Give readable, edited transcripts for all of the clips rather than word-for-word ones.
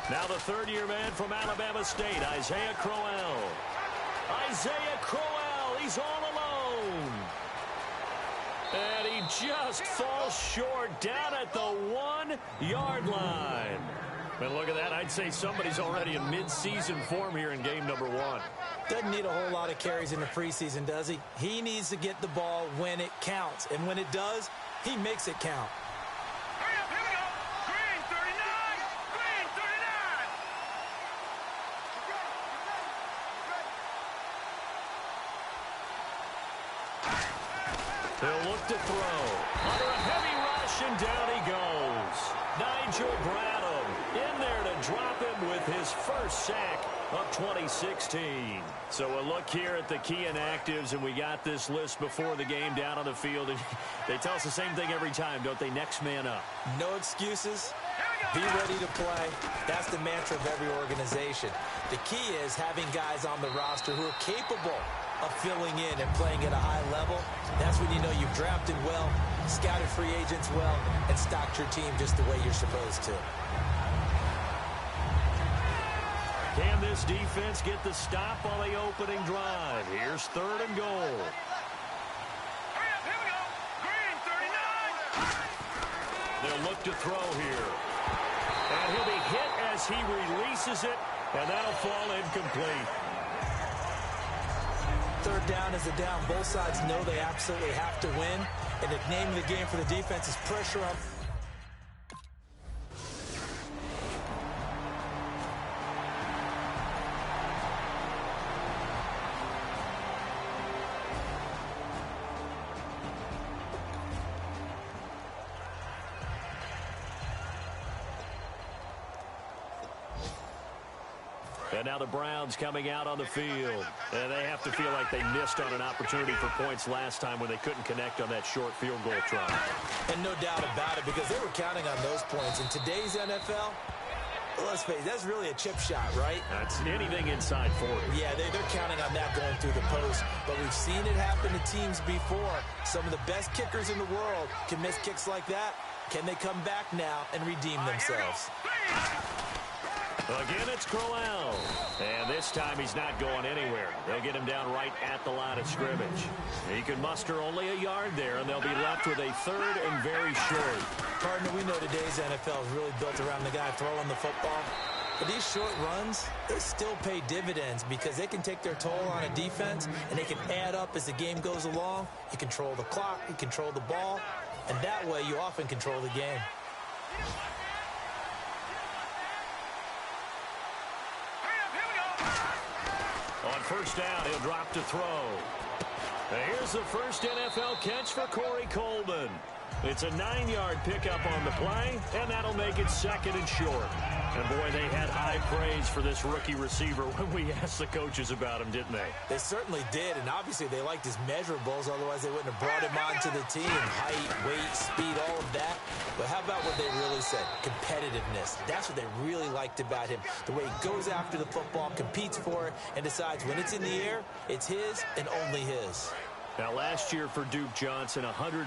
Now the third-year man from Alabama State, Isaiah Crowell. Isaiah Crowell, he's all alone. And he just falls short down at the 1-yard line. And look at that. I'd say somebody's already in mid-season form here in game number 1. Doesn't need a whole lot of carries in the preseason, does he? He needs to get the ball when it counts. And when it does, he makes it count. He'll look to throw. Under a heavy rush, and down he goes. Nigel Bradham in there to drop him with his first sack of 2016. So a look here at the key inactives, and we got this list before the game down on the field. And they tell us the same thing every time, don't they? Next man up. No excuses. Be ready to play. That's the mantra of every organization. The key is having guys on the roster who are capable of filling in and playing at a high level. That's when you know you've drafted well, scouted free agents well, and stocked your team just the way you're supposed to. Can this defense get the stop on the opening drive? Here's 3rd and goal. They'll look to throw here. And he'll be hit as he releases it, and that'll fall incomplete. 3rd down is a down. Both sides know they absolutely have to win. And the name of the game for the defense is pressure on. And now the Browns coming out on the field. And they have to feel like they missed on an opportunity for points last time when they couldn't connect on that short field goal try. And no doubt about it, because they were counting on those points. In today's NFL, let's face it, that's really a chip shot, right? That's anything inside 40. Yeah, they're counting on that going through the post. But we've seen it happen to teams before. Some of the best kickers in the world can miss kicks like that. Can they come back now and redeem themselves? Again, it's Crowell. And this time he's not going anywhere. They'll get him down right at the line of scrimmage. He can muster only a yard there, and they'll be left with a 3rd and very short. Partner, we know today's NFL is really built around the guy throwing the football. But these short runs, they still pay dividends because they can take their toll on a defense, and they can add up as the game goes along. You control the clock, you control the ball, and that way you often control the game. On 1st down, he'll drop to throw. Here's the first NFL catch for Corey Coleman. It's a 9-yard pickup on the play, and that'll make it 2nd and short. And, boy, they had high praise for this rookie receiver when we asked the coaches about him, didn't they? They certainly did, and obviously they liked his measurables. Otherwise, they wouldn't have brought him onto the team. Height, weight, speed, all of that. But how about what they really said? Competitiveness. That's what they really liked about him. The way he goes after the football, competes for it, and decides when it's in the air, it's his and only his. Now, last year for Duke Johnson, 104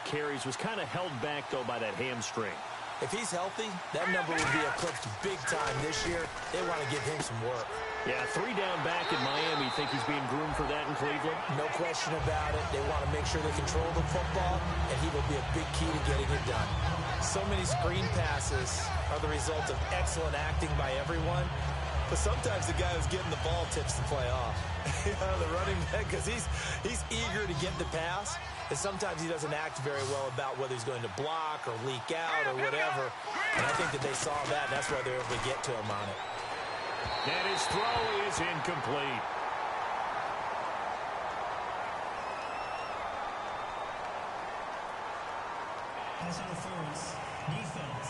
carries, was kind of held back, though, by that hamstring. If he's healthy, that number would be eclipsed big time this year. They want to give him some work. Yeah, 3 down back in Miami. Think he's being groomed for that in Cleveland? No question about it. They want to make sure they control the football, and he will be a big key to getting it done. So many screen passes are the result of excellent acting by everyone. But sometimes the guy who's getting the ball tips the play off. The running back, because he's eager to get the pass. And sometimes he doesn't act very well about whether he's going to block or leak out or whatever. And I think that they saw that, and that's why they were able to get to him on it. And his throw is incomplete. Pass interference, defense.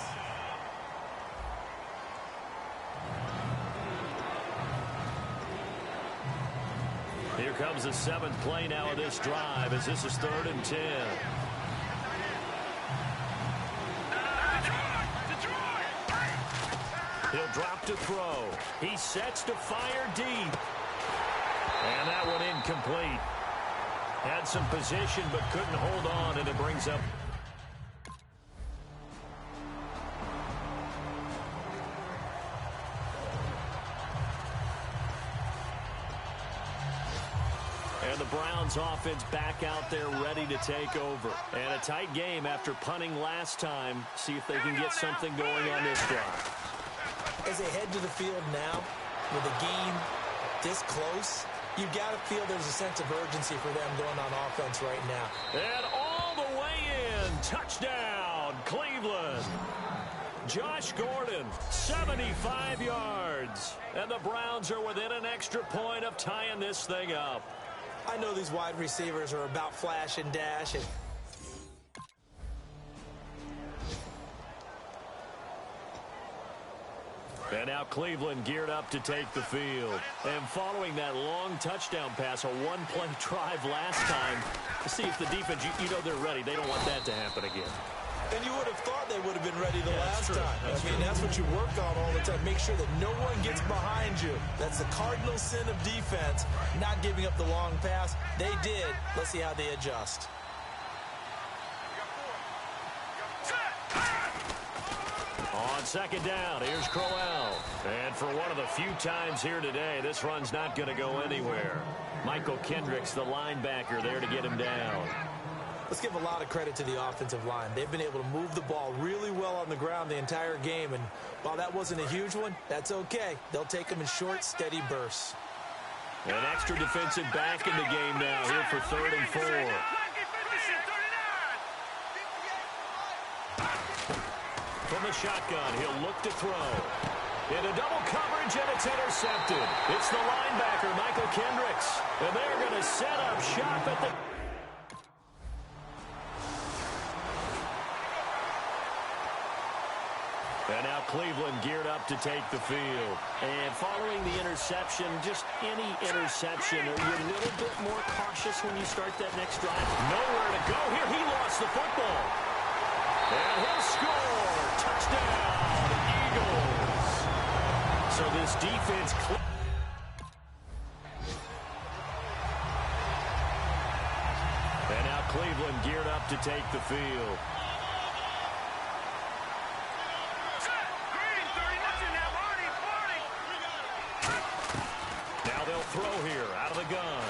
Here comes the 7th play now of this drive as this is 3rd and 10. He'll drop to throw. He sets to fire deep. And that one incomplete. Had some position but couldn't hold on, and it brings up. And the Browns offense back out there ready to take over. And a tight game after punting last time. See if they can get something going on this drive. As they head to the field now, with a game this close, you've got to feel there's a sense of urgency for them going on offense right now. And all the way in. Touchdown, Cleveland. Josh Gordon, 75 yards. And the Browns are within an extra point of tying this thing up. I know these wide receivers are about flash and dash. And now Cleveland geared up to take the field. And following that long touchdown pass, a one-play drive last time, to see if the defense, you know they're ready. They don't want that to happen again. And you would have thought they would have been ready the last time. That's what you work on all the time. Make sure that no one gets behind you. That's the cardinal sin of defense, not giving up the long pass. They did. Let's see how they adjust. On second down, here's Crowell. And for one of the few times here today, this run's not going to go anywhere. Michael Kendricks, the linebacker, there to get him down. Let's give a lot of credit to the offensive line. They've been able to move the ball really well on the ground the entire game. And while that wasn't a huge one, that's okay. They'll take them in short, steady bursts. An extra defensive back in the game now here for 3rd and 4. From the shotgun, he'll look to throw. Into double coverage, and it's intercepted. It's the linebacker, Michael Kendricks. And they're going to set up shop at the... And now Cleveland geared up to take the field. And following the interception, just any interception, are you a little bit more cautious when you start that next drive? Nowhere to go here. He lost the football. And he'll score. Touchdown, Eagles. So this defense... And now Cleveland geared up to take the field. Throw here out of the gun.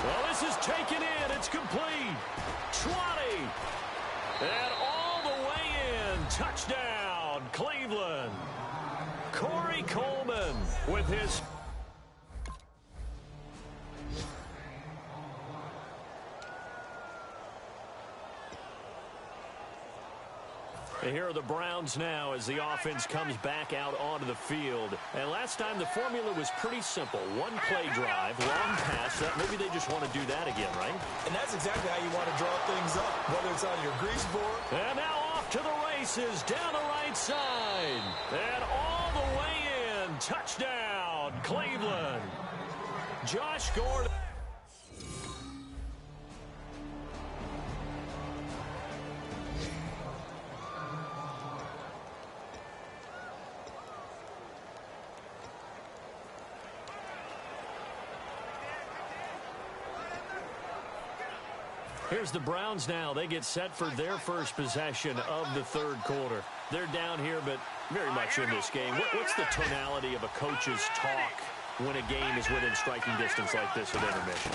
Well, this is taken in. It's complete. 20. And all the way in. Touchdown, Cleveland. Corey Coleman with his... And here are the Browns now as the offense comes back out onto the field. And last time the formula was pretty simple. One play drive, long pass. Maybe they just want to do that again, right? And that's exactly how you want to draw things up, whether it's on your grease board. And now off to the races down the right side. And all the way in. Touchdown, Cleveland. Josh Gordon. Here's the Browns now. They get set for their first possession of the third quarter. They're down here, but very much in this game. What's the tonality of a coach's talk when a game is within striking distance like this at intermission?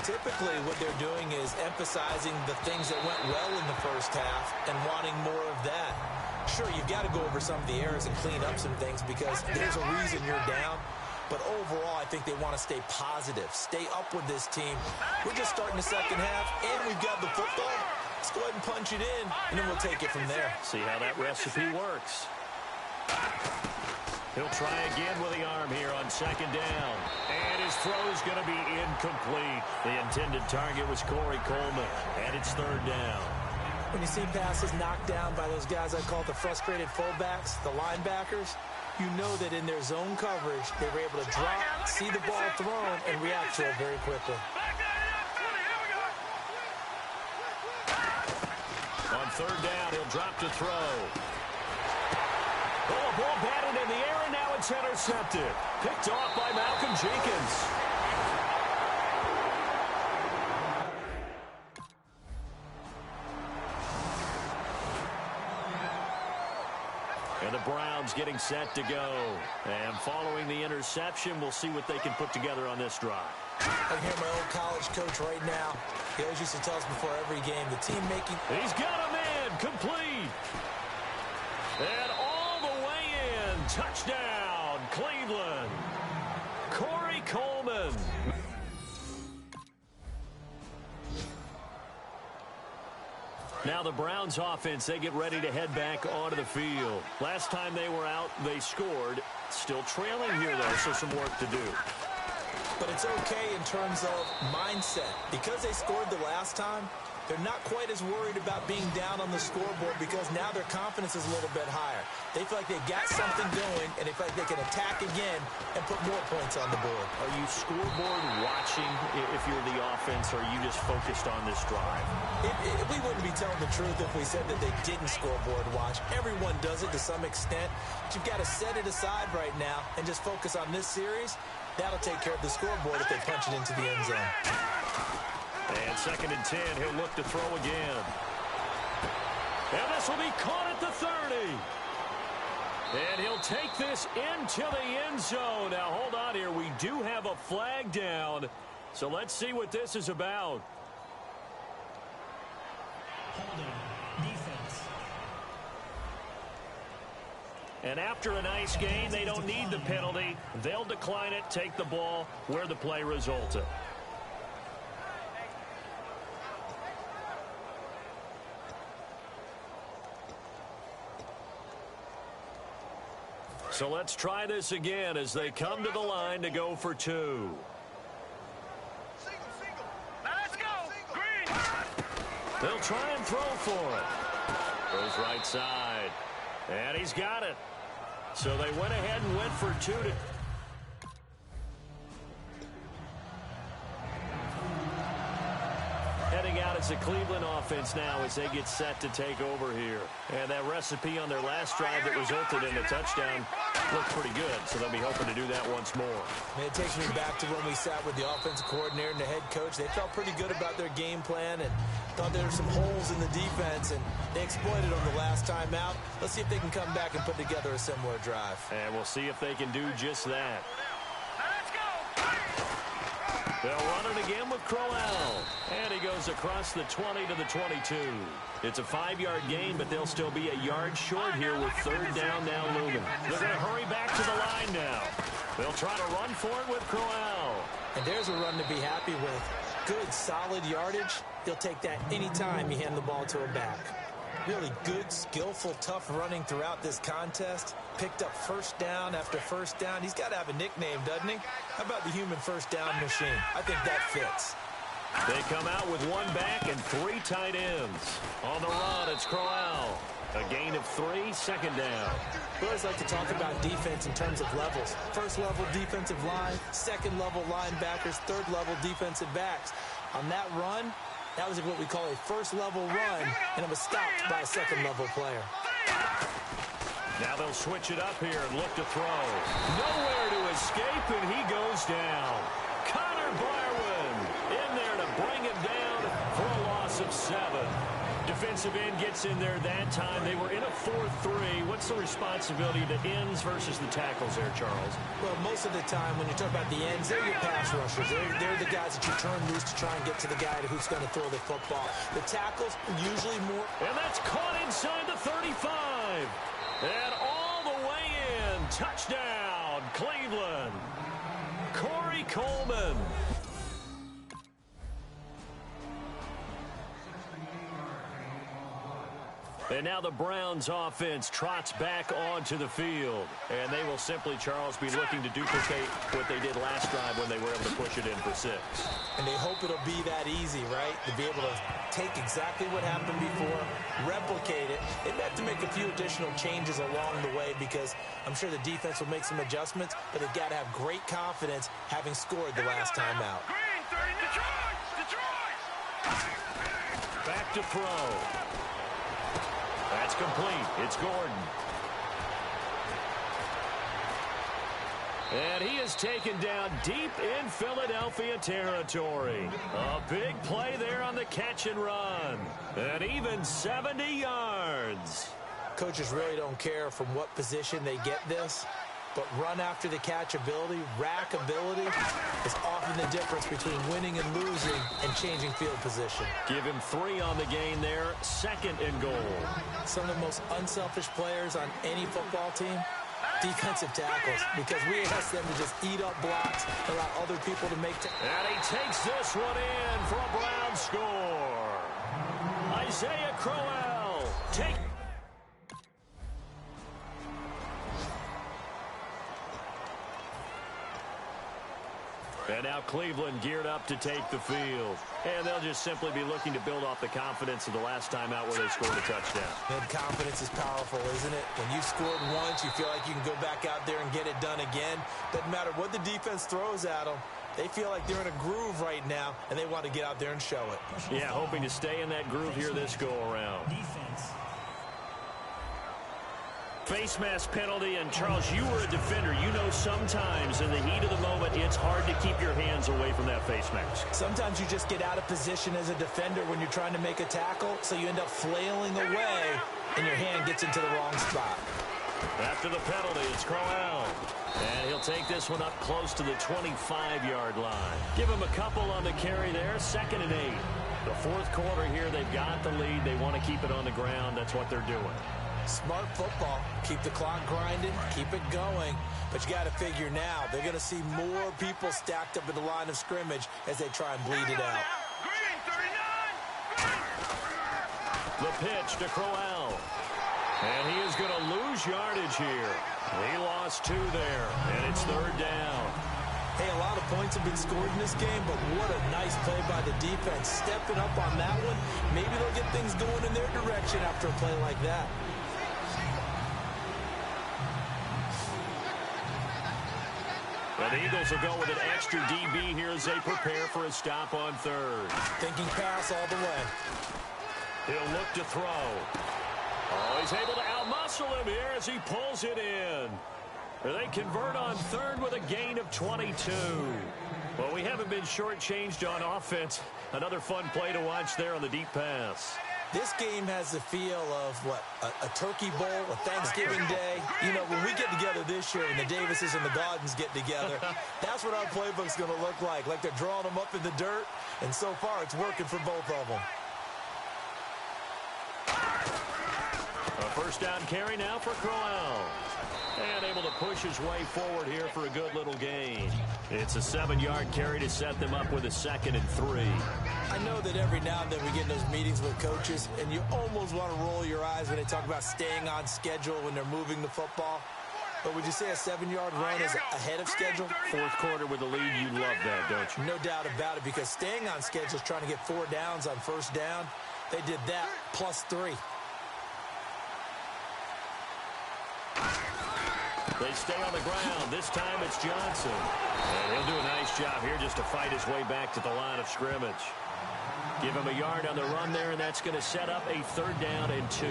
Typically, what they're doing is emphasizing the things that went well in the first half and wanting more of that. Sure, you've got to go over some of the errors and clean up some things because there's a reason you're down. But overall, I think they want to stay positive, stay up with this team. We're just starting the second half, and we've got the football. Let's go ahead and punch it in, and then we'll take it from there. See how that recipe works. He'll try again with the arm here on second down. And his throw's going to be incomplete. The intended target was Corey Coleman, and it's third down. When you see passes knocked down by those guys I call the frustrated fullbacks, the linebackers, you know that in their zone coverage, they were able to drop, see the ball thrown, and react to it very quickly. On third down, he'll drop to throw. Oh, a ball batted in the air, and now it's intercepted. Picked off by Malcolm Jenkins. And the Browns getting set to go. And following the interception, we'll see what they can put together on this drive. I hear my old college coach right now. He always used to tell us before every game, the team making... He's got a man, complete. And all the way in, touchdown, Cleveland. Corey Coleman. Now the Browns offense, they get ready to head back onto the field. Last time they were out, they scored. Still trailing here, though, so some work to do. But it's okay in terms of mindset. Because they scored the last time, they're not quite as worried about being down on the scoreboard because now their confidence is a little bit higher. They feel like they've got something going, and they feel like they can attack again and put more points on the board. Are you scoreboard watching if you're the offense, or are you just focused on this drive? We wouldn't be telling the truth if we said that they didn't scoreboard watch. Everyone does it to some extent. But you've got to set it aside right now and just focus on this series. That'll take care of the scoreboard if they punch it into the end zone. And 2nd and 10, he'll look to throw again. And this will be caught at the 30. And he'll take this into the end zone. Now, hold on here. We do have a flag down. So let's see what this is about. Holding. Defense. And after a nice gain, they don't need the penalty. They'll decline it, take the ball where the play resulted. So let's try this again as they come to the line to go for 2. Let's go. Green. They'll try and throw for it. Goes right side. And he's got it. So they went ahead and went for 2 to... Heading out as a Cleveland offense now as they get set to take over here. And that recipe on their last drive that resulted in a touchdown looked pretty good, so they'll be hoping to do that once more. And it takes me back to when we sat with the offensive coordinator and the head coach. They felt pretty good about their game plan and thought there were some holes in the defense, and they exploited them the last time out. Let's see if they can come back and put together a similar drive. And we'll see if they can do just that. They'll run it again with Crowell. And he goes across the 20 to the 22. It's a 5-yard gain, but they'll still be a yard short here with 3rd down now looming. They're going to hurry back to the line now. They'll try to run for it with Crowell. And there's a run to be happy with. Good, solid yardage. He'll take that anytime you hand the ball to a back. Really good, skillful, tough running throughout this contest. Picked up first down after first down. He's got to have a nickname, doesn't he? How about the human first down machine? I think that fits. They come out with 1 back and 3 tight ends. On the run, it's Crowell. A gain of 3, 2nd down. We always like to talk about defense in terms of levels. First level defensive line, second level linebackers, third level defensive backs. On that run, that was what we call a first level run, and it was stopped by a second level player. Now they'll switch it up here and look to throw. Nowhere to escape, and he goes down. Connor Barwin in there to bring him down for a loss of 7. Defensive end gets in there that time. They were in a 4-3. What's the responsibility to ends versus the tackles there, Charles? Well, most of the time when you talk about the ends, they're your pass rushers. They're the guys that you turn loose to try and get to the guy who's going to throw the football. The tackles usually more. And that's caught inside the 35. And all the way in. Touchdown, Cleveland. Corey Coleman. And now the Browns offense trots back onto the field. And they will simply, Charles, be looking to duplicate what they did last drive when they were able to push it in for 6. And they hope it'll be that easy, right? To be able to take exactly what happened before, replicate it. They have to make a few additional changes along the way because I'm sure the defense will make some adjustments, but they've got to have great confidence having scored the last time out. Back to throw. That's complete. It's Gordon. And he is taken down deep in Philadelphia territory. A big play there on the catch and run. And even 70 yards. coaches really don't care from what position they get this, but run after the catch ability, rack ability, is often the difference between winning and losing and changing field position. Give him 3 on the gain there, 2nd and goal. Some of the most unselfish players on any football team, defensive tackles, because we ask them to just eat up blocks, allow other people to make. And he takes this one in for a Brown score. Isaiah Crowell take. And now Cleveland geared up to take the field. And they'll just simply be looking to build off the confidence of the last time out where they scored a touchdown. And confidence is powerful, isn't it? When you've scored once, you feel like you can go back out there and get it done again. Doesn't matter what the defense throws at them. They feel like they're in a groove right now, and they want to get out there and show it. Yeah, hoping to stay in that groove here this go-around. Defense. Face mask penalty, and Charles, you were a defender. You know sometimes in the heat of the moment, it's hard to keep your hands away from that face mask. Sometimes you just get out of position as a defender when you're trying to make a tackle, so you end up flailing away, and your hand gets into the wrong spot. After the penalty, it's Crowell. And he'll take this one up close to the 25-yard line. Give him a couple on the carry there, 2nd and 8. The 4th quarter here, they've got the lead. They want to keep it on the ground. That's what they're doing. Smart football. Keep the clock grinding, keep it going. But you got to figure now, they're going to see more people stacked up at the line of scrimmage as they try and bleed it out. Green, 39. The pitch to Crowell. And he is going to lose yardage here. He lost 2 there, and it's 3rd down. Hey, a lot of points have been scored in this game, but what a nice play by the defense. Stepping up on that one, maybe they'll get things going in their direction after a play like that. The Eagles will go with an extra DB here as they prepare for a stop on 3rd. Thinking pass all the way. He'll look to throw. Oh, he's able to outmuscle him here as he pulls it in. They convert on 3rd with a gain of 22. Well, we haven't been shortchanged on offense. Another fun play to watch there on the deep pass. This game has the feel of, what, a turkey bowl, a Thanksgiving day. You know, when we get together this year and the Davises and the Gaudens get together, that's what our playbook's going to look like they're drawing them up in the dirt, and so far it's working for both of them. A 1st down carry now for Crowell. And able to push his way forward here for a good little gain. It's a 7-yard carry to set them up with a 2nd and 3. I know that every now and then we get in those meetings with coaches, and you almost want to roll your eyes when they talk about staying on schedule when they're moving the football. But would you say a 7-yard run is ahead of schedule? 4th quarter with the lead, you love that, don't you? No doubt about it, because staying on schedule is trying to get 4 downs on 1st down. They did that plus 3. They stay on the ground. This time it's Johnson. And he'll do a nice job here just to fight his way back to the line of scrimmage. Give him a yard on the run there, and that's going to set up a 3rd down and 2.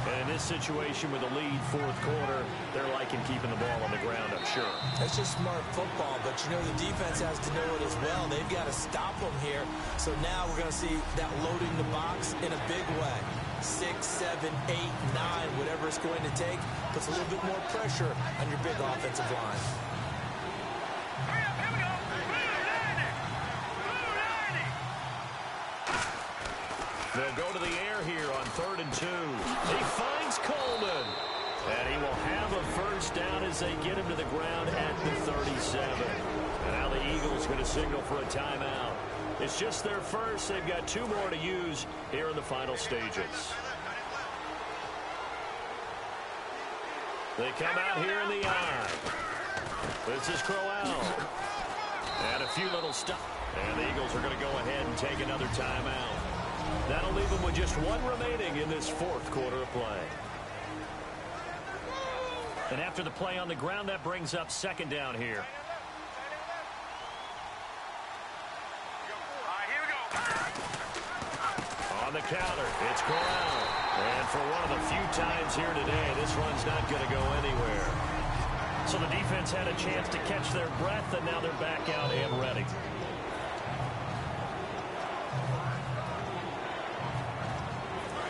And in this situation with the lead 4th quarter, they're liking keeping the ball on the ground, I'm sure. That's just smart football, but you know the defense has to know it as well. They've got to stop them here. So now we're going to see that loading the box in a big way. 6, 7, 8, 9, whatever it's going to take, puts a little bit more pressure on your big offensive line. Hurry up, here we go. Blue 90. They'll go to the air here on 3rd and 2. He finds Coleman. And he will have a 1st down as they get him to the ground at the 37. And now the Eagles going to signal for a timeout. It's just their first. They've got 2 more to use here in the final stages. They come out here in the eye. This is Crowell. And a few little stuff. And the Eagles are going to go ahead and take another timeout. That'll leave them with just 1 remaining in this 4th quarter of play. And after the play on the ground, that brings up 2nd down here. On the counter, it's Corral. And for one of the few times here today, this run's not going to go anywhere. So the defense had a chance to catch their breath, and now they're back out and ready.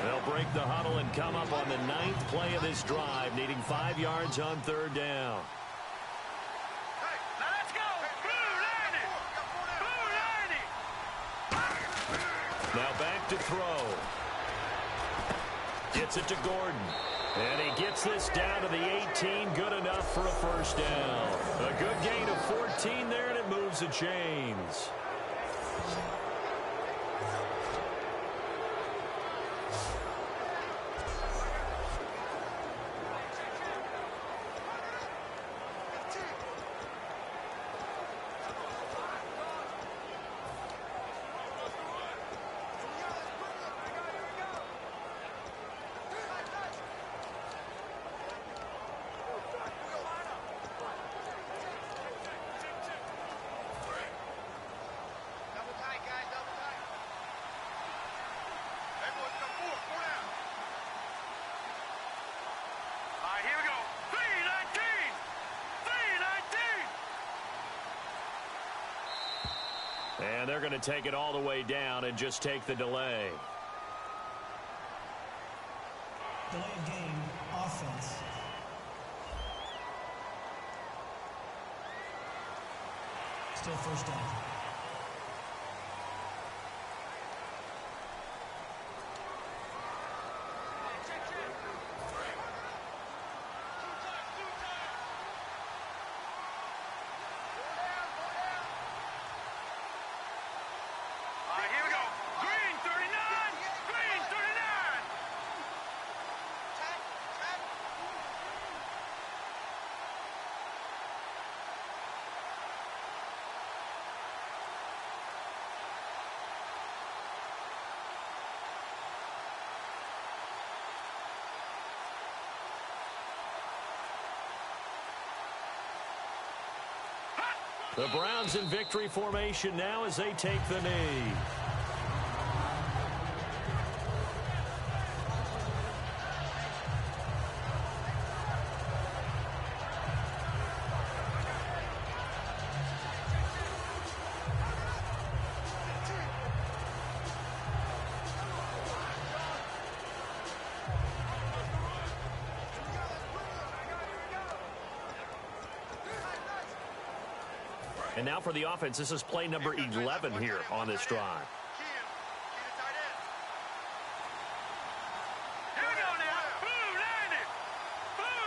They'll break the huddle and come up on the 9th play of this drive, needing 5 yards on 3rd down. Hey, now let's go. Blue 90. Now back to throw. Gets it to Gordon. And he gets this down to the 18. Good enough for a first down. A good gain of 14 there, and it moves the chains. Here we go. 3-19. 3-19. And they're going to take it all the way down and just take the delay. Delay of game, offense. Still first down. Here we go. Green 39. Green 39. The Browns in victory formation now as they take the knee. And now for the offense, this is play number 11 here on this drive. Here we go now. Blue 90. Blue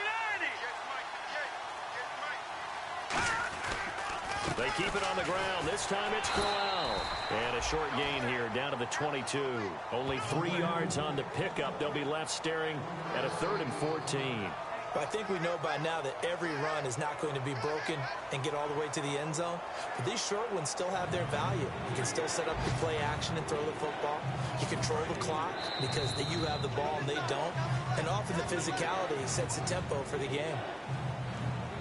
90. They keep it on the ground. This time it's Crowell. And a short gain here down to the 22. Only 3 yards on the pickup. They'll be left staring at a 3rd and 14. But I think we know by now that every run is not going to be broken and get all the way to the end zone. But these short ones still have their value. You can still set up the play action and throw the football. You control the clock because you have the ball and they don't. And often the physicality sets the tempo for the game.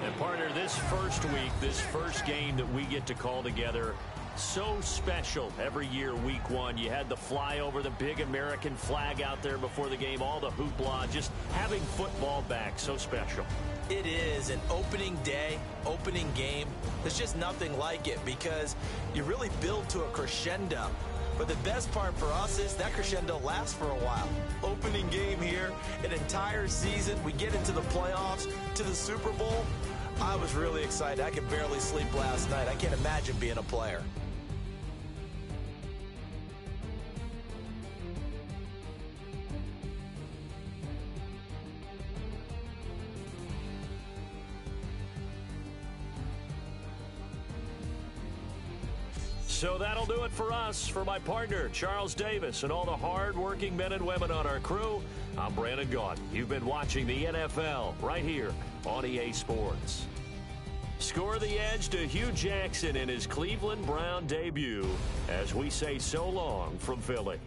And partner, this first week, this first game that we get to call together, so special every year, week 1. You had the flyover, the big American flag out there before the game, all the hoopla, just having football back, so special. It is an opening day, opening game. There's just nothing like it because you really build to a crescendo. But the best part for us is that crescendo lasts for a while. Opening game here, an entire season. We get into the playoffs, to the Super Bowl. I was really excited. I could barely sleep last night. I can't imagine being a player. So that'll do it for us. For my partner, Charles Davis, and all the hard-working men and women on our crew, I'm Brandon Gaudin. You've been watching the NFL right here on EA Sports. Score the edge to Hugh Jackson in his Cleveland Brown debut as we say so long from Philly.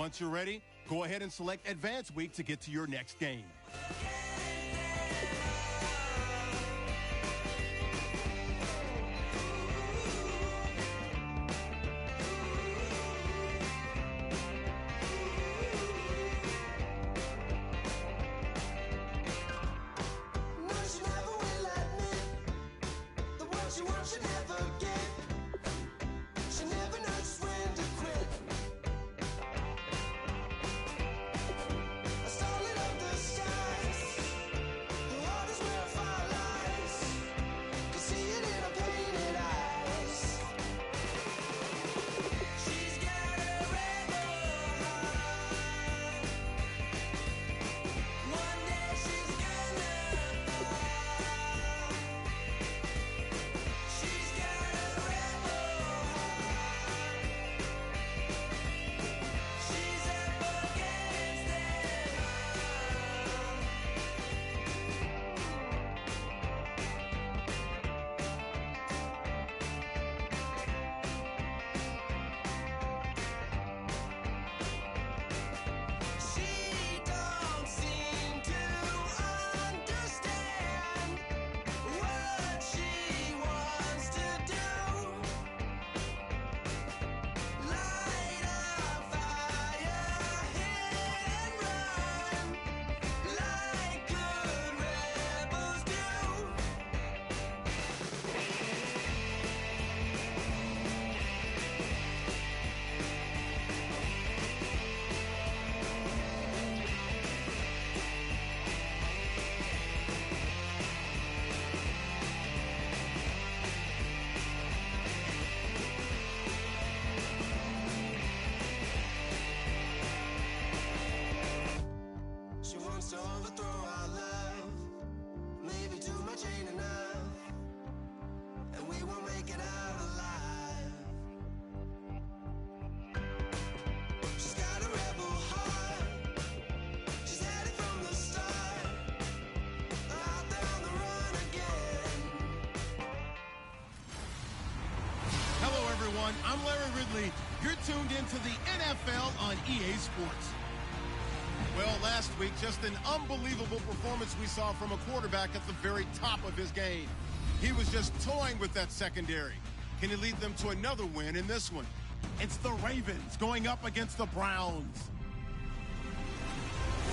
Once you're ready, go ahead and select Advance Week to get to your next game. I'm Larry Ridley. You're tuned into the NFL on EA Sports. Well, last week, just an unbelievable performance we saw from a quarterback at the very top of his game. He was just toying with that secondary. Can he lead them to another win in this one? It's the Ravens going up against the Browns.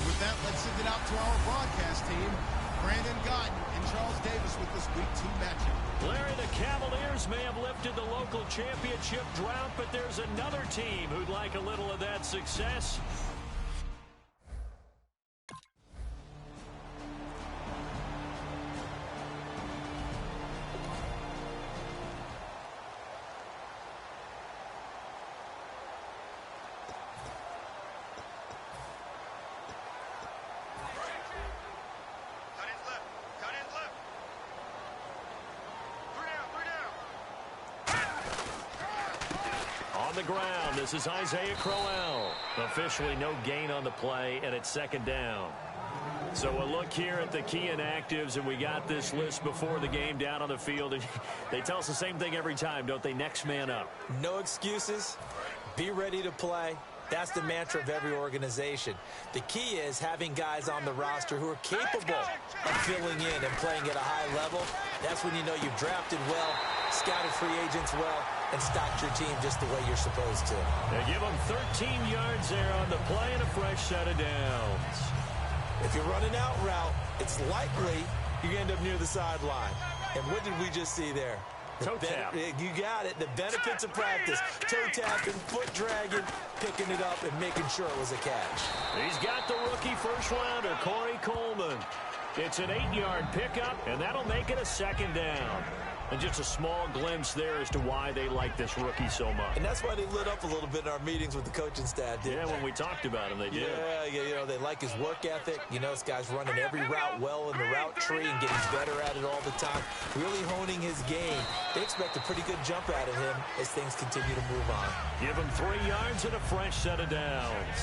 With that, let's send it out to our broadcast team. Brandon Gotton and Charles Davis with this Week 2 matchup. Larry, the Cavaliers may have lifted the local championship drought, but there's another team who'd like a little of that success. On the ground, this is Isaiah Crowell. Officially no gain on the play, and it's second down. So a look here at the key inactives, and we got this list before the game down on the field. And they tell us the same thing every time, don't they? Next man up. No excuses. Be ready to play. That's the mantra of every organization. The key is having guys on the roster who are capable of filling in and playing at a high level. That's when you know you've drafted well, scouted free agents well, and stocked your team just the way you're supposed to. They give them 13 yards there on the play and a fresh set of downs. If you're running out route, it's likely you end up near the sideline. And what did we just see there? Toe tap. You got it. The benefits of practice. Toe tapping, foot dragging, picking it up, and making sure it was a catch. He's got the rookie first rounder, Corey Coleman. It's an 8-yard pickup, and that'll make it a second down. And just a small glimpse there as to why they like this rookie so much. And that's why they lit up a little bit in our meetings with the coaching staff, didn't they? When we talked about him, they did. Yeah, you know, they like his work ethic. You know, this guy's running every route well in the route tree and getting better at it all the time, really honing his game. They expect a pretty good jump out of him as things continue to move on. Give him 3 yards and a fresh set of downs.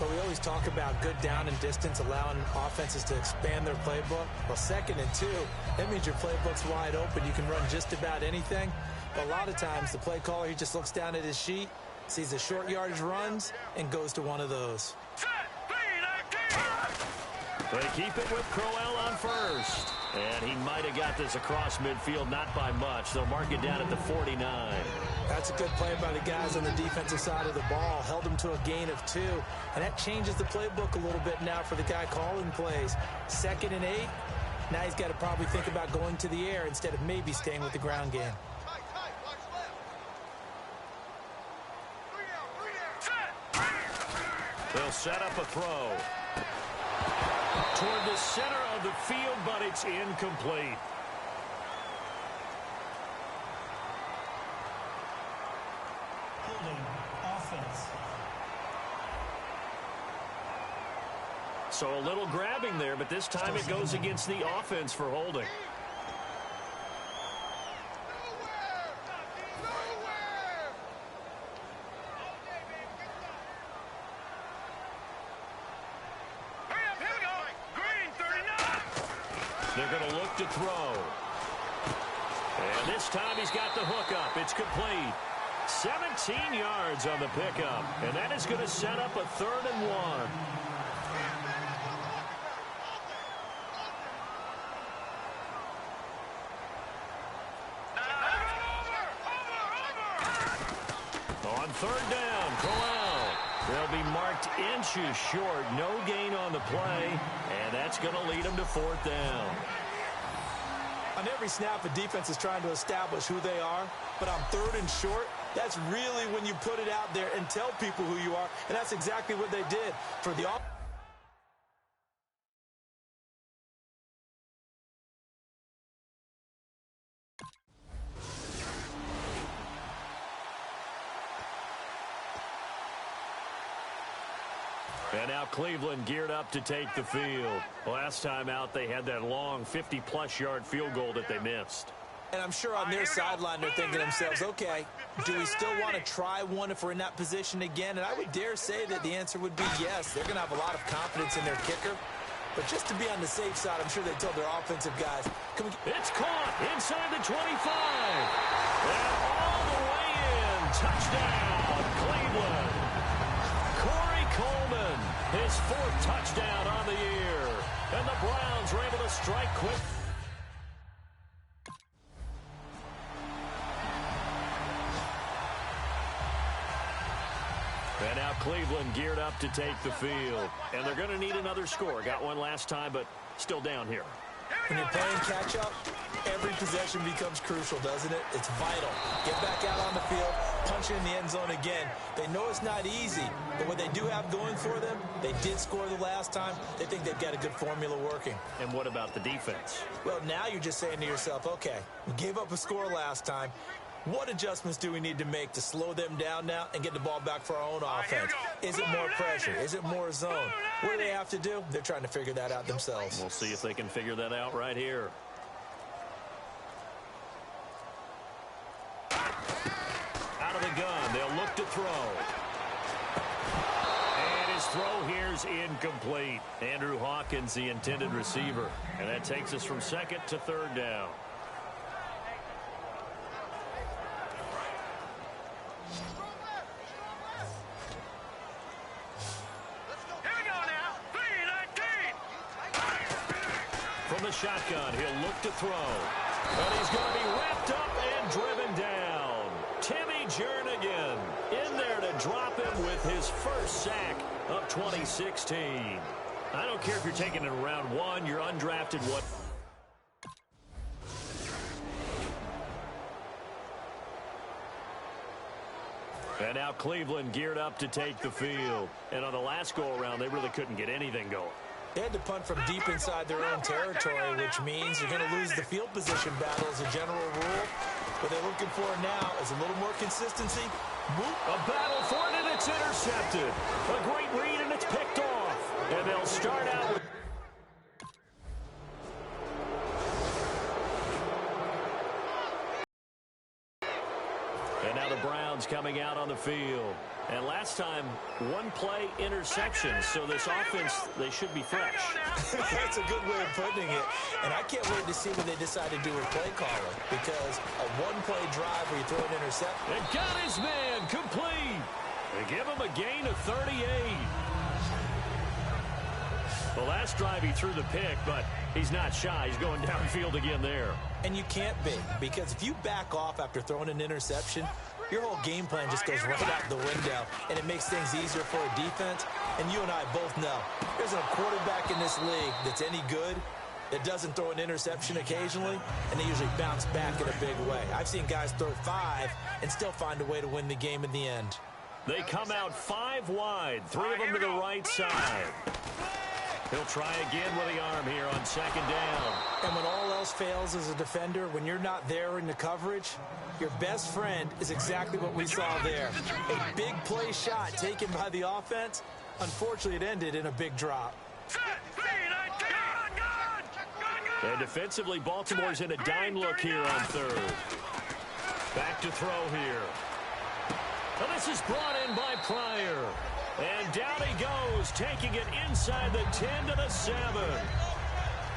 But we always talk about good down and distance, allowing offenses to expand their playbook. Well, 2nd and 2, that means your playbook's wide open. You can run just about anything. But a lot of times, the play caller, he just looks down at his sheet, sees the short yardage runs, and goes to one of those. Set, clean, 18. They keep it with Crowell on first. And he might have got this across midfield, not by much. They'll mark it down at the 49. That's a good play by the guys on the defensive side of the ball. Held them to a gain of 2. And that changes the playbook a little bit now for the guy calling plays. 2nd and 8. Now he's got to probably think about going to the air instead of maybe staying with the ground game. They'll set up a throw toward the center of the field, but it's incomplete. Holding offense. So a little grabbing there, but this time it goes against the offense for holding. They're going to look to throw. And this time he's got the hook up. It's complete. 17 yards on the pickup. And that is going to set up a 3rd and 1. On 3rd down, Crowell. They'll be marked inches short. No gain on the play. And that's going to lead them to 4th down. On every snap, the defense is trying to establish who they are. But on 3rd and short, that's really when you put it out there and tell people who you are. And that's exactly what they did. For the offense. And now Cleveland geared up to take the field. Last time out, they had that long 50-plus yard field goal that they missed. And I'm sure on their sideline they're thinking to themselves, okay, do we still want to try one if we're in that position again? And I would dare say that the answer would be yes. They're going to have a lot of confidence in their kicker. But just to be on the safe side, I'm sure they told their offensive guys, can we... It's caught inside the 25. And all the way in. Touchdown, Cleveland. Coleman, his 4th touchdown on the year. And the Browns were able to strike quick. And now Cleveland geared up to take the field. And they're going to need another score. Got one last time, but still down here. When you're playing catch-up, every possession becomes crucial, doesn't it? It's vital. Get back out on the field, punch in the end zone again. They know it's not easy, but what they do have going for them, they did score the last time. They think they've got a good formula working. And what about the defense? Well, now you're just saying to yourself, okay, we gave up a score last time. What adjustments do we need to make to slow them down now and get the ball back for our own offense? Is it more pressure? Is it more zone? What do they have to do? They're trying to figure that out themselves. We'll see if they can figure that out right here. Out of the gun, they'll look to throw. And his throw here's incomplete. Andrew Hawkins, the intended receiver. And that takes us from 2nd to 3rd down. From the shotgun, he'll look to throw. And he's going to be wrapped up and driven down. Timmy Jernigan in there to drop him with his first sack of 2016. I don't care if you're taking it in round 1, you're undrafted. What? And now Cleveland geared up to take the field. And on the last go-around, they really couldn't get anything going. They had to punt from deep inside their own territory, which means you're going to lose the field position battle as a general rule. What they're looking for now is a little more consistency. A battle for it, and it's intercepted. A great read, and it's picked off. And they'll start out with... And now the Browns coming out on the field. And last time, one-play interception. So this offense, they should be fresh. That's a good way of putting it. And I can't wait to see what they decide to do with play calling. Because a one-play drive where you throw an interception. And got his man complete. They give him a gain of 38. The last drive he threw the pick, but he's not shy. He's going downfield again there. And you can't be, because if you back off after throwing an interception, your whole game plan just goes right out the window, and it makes things easier for a defense. And you and I both know there's a quarterback in this league that's any good that doesn't throw an interception occasionally, and they usually bounce back in a big way. I've seen guys throw 5 and still find a way to win the game in the end. They come out 5 wide, 3 of them to the right side. He'll try again with the arm here on second down. And when all else fails as a defender, when you're not there in the coverage, your best friend is exactly what we saw there. A big play shot taken by the offense. Unfortunately, it ended in a big drop. And defensively, Baltimore's in a dime look here on third. Back to throw here. Well, this is brought in by Pryor. And down he goes, taking it inside the 10 to the 7.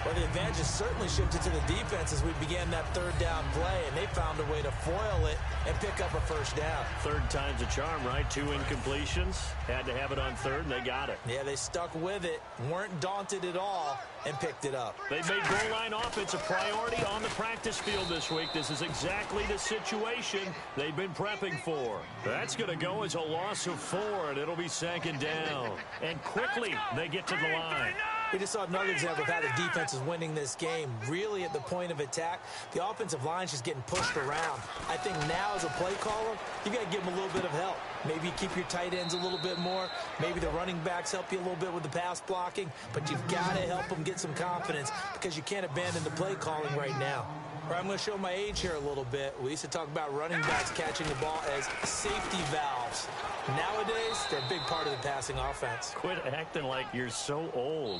Well, the advantage has certainly shifted to the defense as we began that third down play, and they found a way to foil it and pick up a first down. Third time's a charm, right? 2 incompletions. Had to have it on third, and they got it. Yeah, they stuck with it, weren't daunted at all, and picked it up. They've made goal line offense a priority on the practice field this week. This is exactly the situation they've been prepping for. That's going to go as a loss of 4, and it'll be second down. And quickly, they get to the line. We just saw another example of how the defense is winning this game. Really at the point of attack, the offensive line's just getting pushed around. I think now as a play caller, you got to give them a little bit of help. Maybe keep your tight ends a little bit more. Maybe the running backs help you a little bit with the pass blocking. But you've got to help them get some confidence because you can't abandon the play calling right now. I'm going to show my age here a little bit. We used to talk about running backs catching the ball as safety valves. Nowadays, they're a big part of the passing offense. Quit acting like you're so old.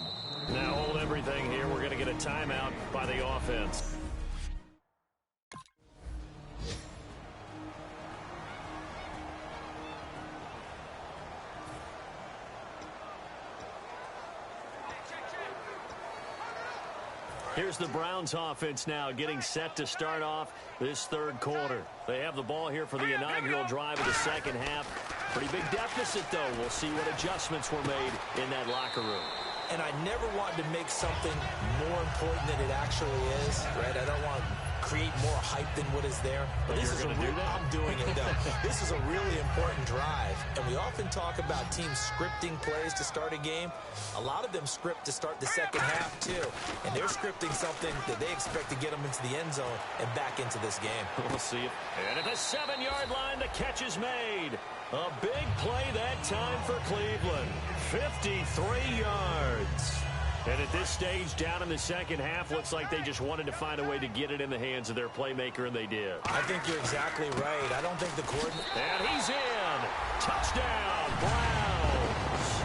Now hold everything here. We're going to get a timeout by the offense. Here's the Browns offense now getting set to start off this third quarter. They have the ball here for the inaugural drive of the second half. Pretty big deficit, though. We'll see what adjustments were made in that locker room. And I never wanted to make something more important than it actually is, right? I don't want to create more hype than what is there. But this is I'm doing it, though. This is a really important drive. And we often talk about teams scripting plays to start a game. A lot of them script to start the second half, too. And they're scripting something that they expect to get them into the end zone and back into this game. We'll see it. And at the 7-yard line, the catch is made. A big play that time for Cleveland. 53 yards. And at this stage, down in the second half, looks like they just wanted to find a way to get it in the hands of their playmaker, and they did. I think you're exactly right. I don't think the coordinator... And he's in. Touchdown, Browns.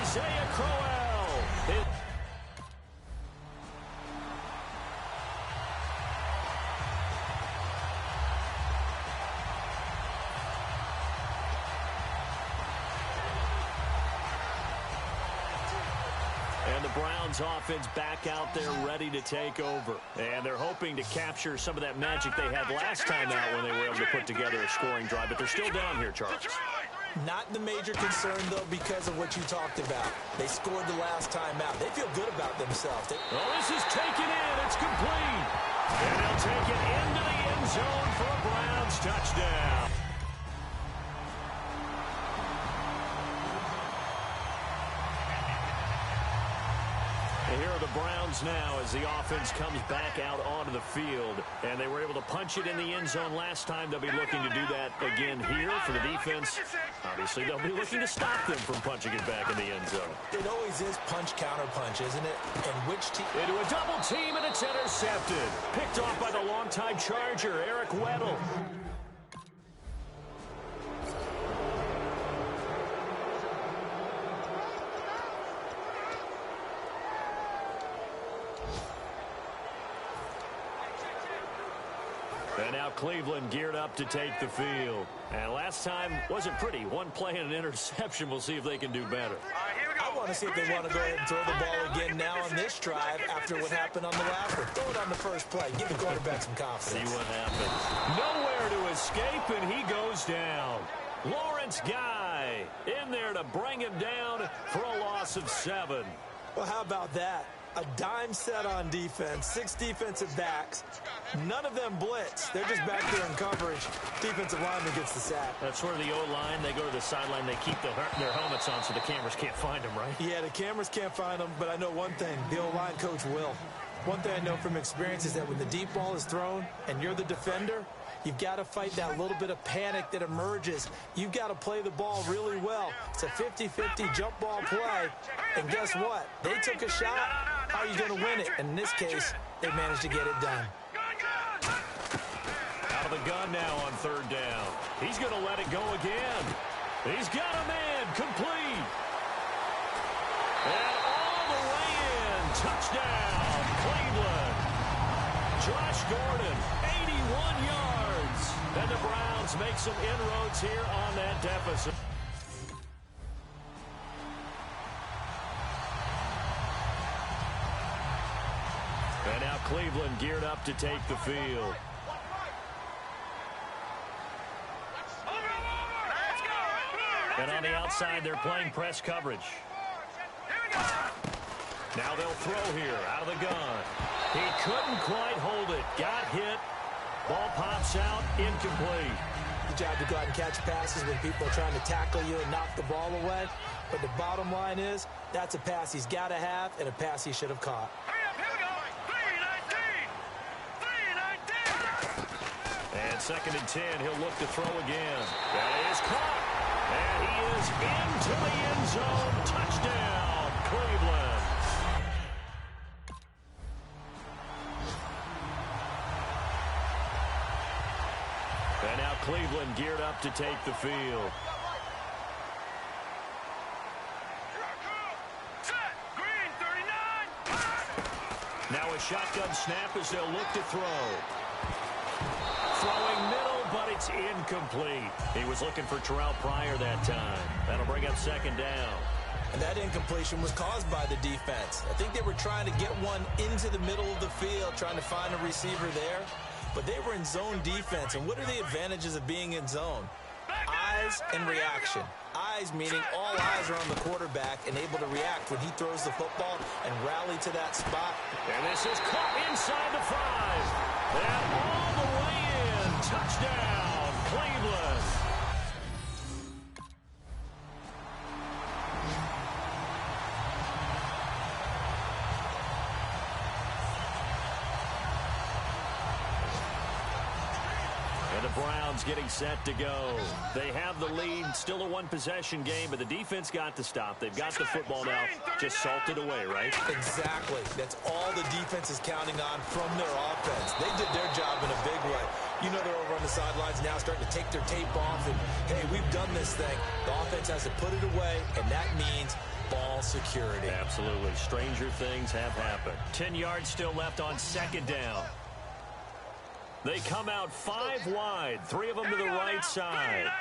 Isaiah Crowell. And the Browns offense back out there ready to take over. And they're hoping to capture some of that magic they had last time out when they were able to put together a scoring drive. But they're still down here, Charles. Not the major concern, though, because of what you talked about. They scored the last time out. They feel good about themselves. This is taken in. It's complete. And they'll take it into the end zone for a Browns touchdown. And here are the Browns now as the offense comes back out onto the field. And they were able to punch it in the end zone last time. They'll be looking to do that again here for the defense. Obviously, they'll be looking to stop them from punching it back in the end zone. It always is punch-counter-punch, isn't it? And which team... Into a double team, and it's intercepted. Picked off by the longtime Charger, Eric Weddle. And now Cleveland geared up to take the field. And last time wasn't pretty. One play and an interception. We'll see if they can do better. I want to see if they want to go ahead and throw the ball again now on this drive after what happened on the last one. Throw it on the first play. Give the quarterback some confidence. See what happens. Nowhere to escape, and he goes down. Lawrence Guy in there to bring him down for a loss of 7. Well, how about that? A dime set on defense, 6 defensive backs. None of them blitz. They're just back there in coverage. Defensive lineman gets the sack. That's where the O-line, they go to the sideline, they keep their helmets on so the cameras can't find them, right? Yeah, the cameras can't find them, but I know one thing. The O-line coach will. One thing I know from experience is that when the deep ball is thrown and you're the defender, you've got to fight that little bit of panic that emerges. You've got to play the ball really well. It's a 50-50 jump ball play. And guess what? They took a shot. How are you going to win it? And in this case, they managed to get it done. Out of the gun now on 3rd down. He's going to let it go again. He's got a man complete. And all the way in. Touchdown, Cleveland. Josh Gordon, 81 yards. And the Browns make some inroads here on that deficit. And now Cleveland geared up to take the field. And on the outside, they're playing press coverage. Now they'll throw here out of the gun. He couldn't quite hold it. Got hit. Ball pops out. Incomplete. Good job to go out and catch passes when people are trying to tackle you and knock the ball away. But the bottom line is, that's a pass he's got to have and a pass he should have caught. And 2nd and 10, he'll look to throw again. That is caught. And he is into the end zone. Touchdown, Cleveland. And now Cleveland geared up to take the field. Now a shotgun snap as they'll look to throw. Throwing middle, but it's incomplete. He was looking for Terrell Pryor that time. That'll bring up 2nd down. And that incompletion was caused by the defense. I think they were trying to get one into the middle of the field, trying to find a receiver there. But they were in zone defense. And what are the advantages of being in zone? Eyes and reaction. Eyes meaning all eyes are on the quarterback and able to react when he throws the football and rally to that spot. And this is caught inside the 5. And all the way in. Touchdown, Cleveland. And the Browns getting set to go. They have the lead, still a 1-possession game, but the defense got to stop. They've got the football now, just salted away, right? Exactly. That's all the defense is counting on from their offense. They did their job in a big way. You know they're over on the sidelines now starting to take their tape off and, hey, we've done this thing. The offense has to put it away, and that means ball security. Absolutely. Stranger things have happened. 10 yards still left on 2nd down. They come out 5 wide, 3 of them to the right side.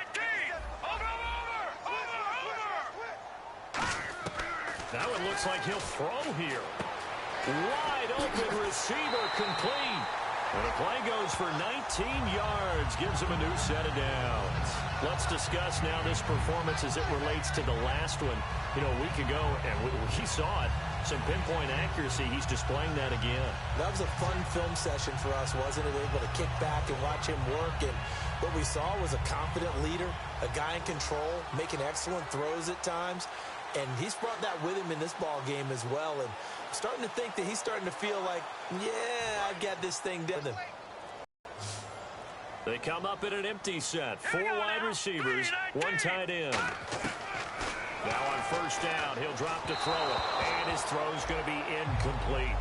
That one looks like he'll throw here. Wide open receiver complete. And the play goes for 19 yards, gives him a new set of downs. Let's discuss now this performance as it relates to the last one. You know, a week ago, and we saw it. Some pinpoint accuracy. He's displaying that again. That was a fun film session for us, wasn't it? Able to kick back and watch him work. And what we saw was a confident leader, a guy in control, making excellent throws at times. And he's brought that with him in this ball game as well. And I'm starting to think that he's starting to feel like, yeah, I've got this thing done. They come up in an empty set. 4 wide receivers, 1 tight end. Now on 1st down, he'll drop to throw it. And his throw's going to be incomplete.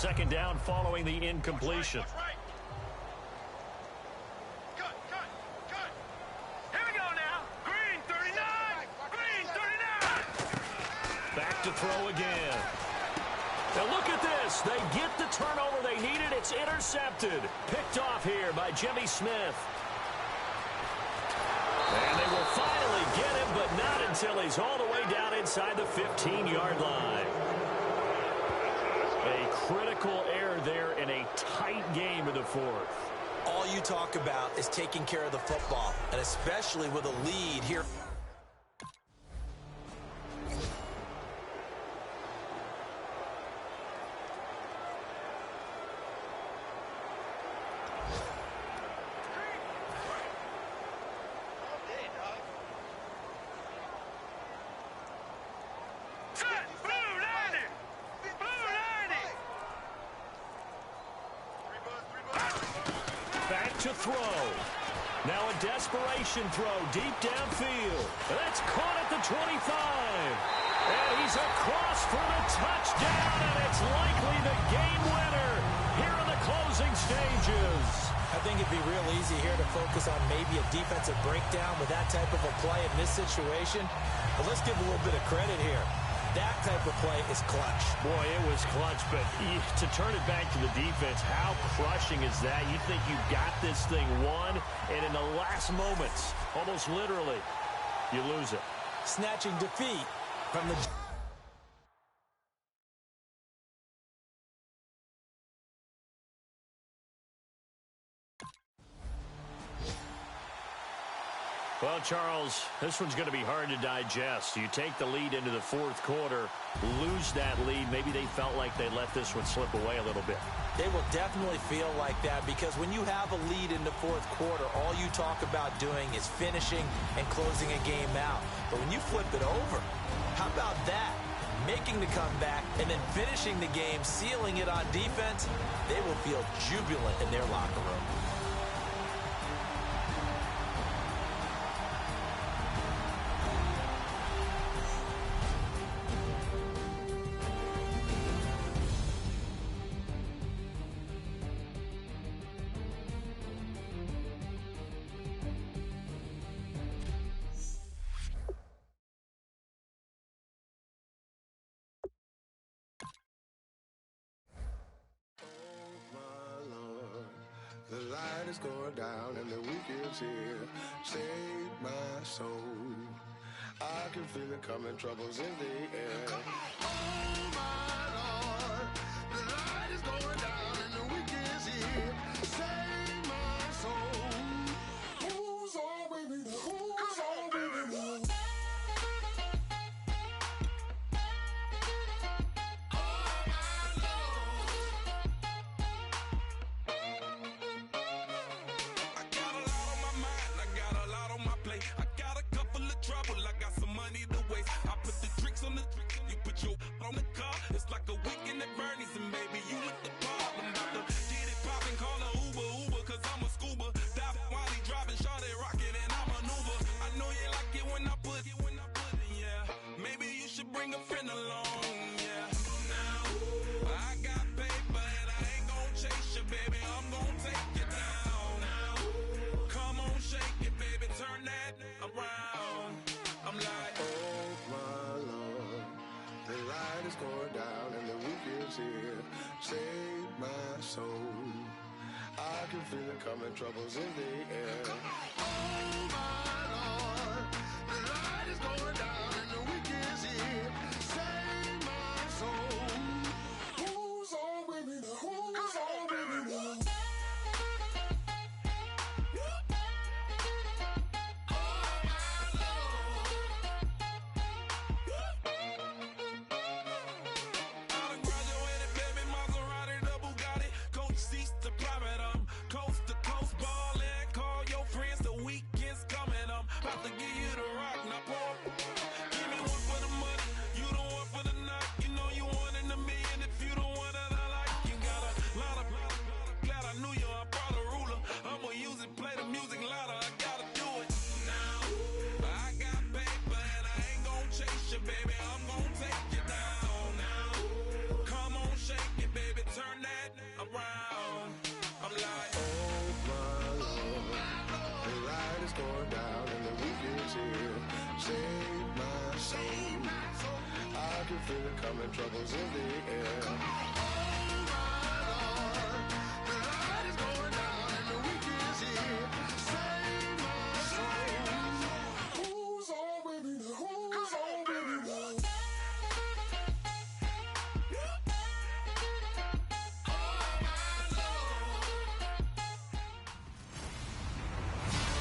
second down following the incompletion. Right. Cut. Here we go now. Green 39. Green 39. Back to throw again. Now look at this. They get the turnover they needed. It's intercepted. Picked off here by Jimmy Smith. And they will finally get him, but not until he's all the way down inside the 15-yard line. A critical error there in a tight game in the fourth. All you talk about is taking care of the football, and especially with a lead here. To throw. Now a desperation throw deep downfield. That's caught at the 25. And he's across for the touchdown, and it's likely the game winner here in the closing stages. I think it'd be real easy here to focus on maybe a defensive breakdown with that type of a play in this situation. But let's give a little bit of credit here. That type of play is clutch. Boy, it was clutch, but to turn it back to the defense, how crushing is that? You think you've got this thing won, and in the last moments, almost literally, you lose it. Snatching defeat from the... Well, Charles, this one's going to be hard to digest. You take the lead into the fourth quarter, lose that lead. Maybe they felt like they let this one slip away a little bit. They will definitely feel like that because when you have a lead in the fourth quarter, all you talk about doing is finishing and closing a game out. But when you flip it over, how about that? Making the comeback and then finishing the game, sealing it on defense, they will feel jubilant in their locker room. The light is going down and the weekend's here. Save my soul. I can feel it coming, troubles in the air. Oh my Lord, the light is going down and the weekend's here. Save my soul. Who's all with me? Who's all with me? On the car, it's like a weekend at Bernie's, and baby, you look the part. I'm about to get it poppin', call her Uber, cause I'm a scuba. Dive while he driving, shot it, rocket, and I maneuver. I know you like it when I put it, yeah. Maybe you should bring a friend along, yeah. Now, I got paper, and I ain't gon' chase you, baby, I'm gon' take you down. Now, come on, shake it, baby, turn that around. I'm like, oh my Lord. The light is going down and the weekend's here. Save my soul. I can feel it coming, troubles in the air. Oh my Lord, the light is going down and the weekend's here. Save my soul. Who's all with me? Who's all with me? baby, I'm gonna take you down now. Come on, shake it, baby, turn coming, troubles in the air. Oh my Lord, the light is going down and the weekend's here. Save my soul. Who's on with me now? Who's on with me now?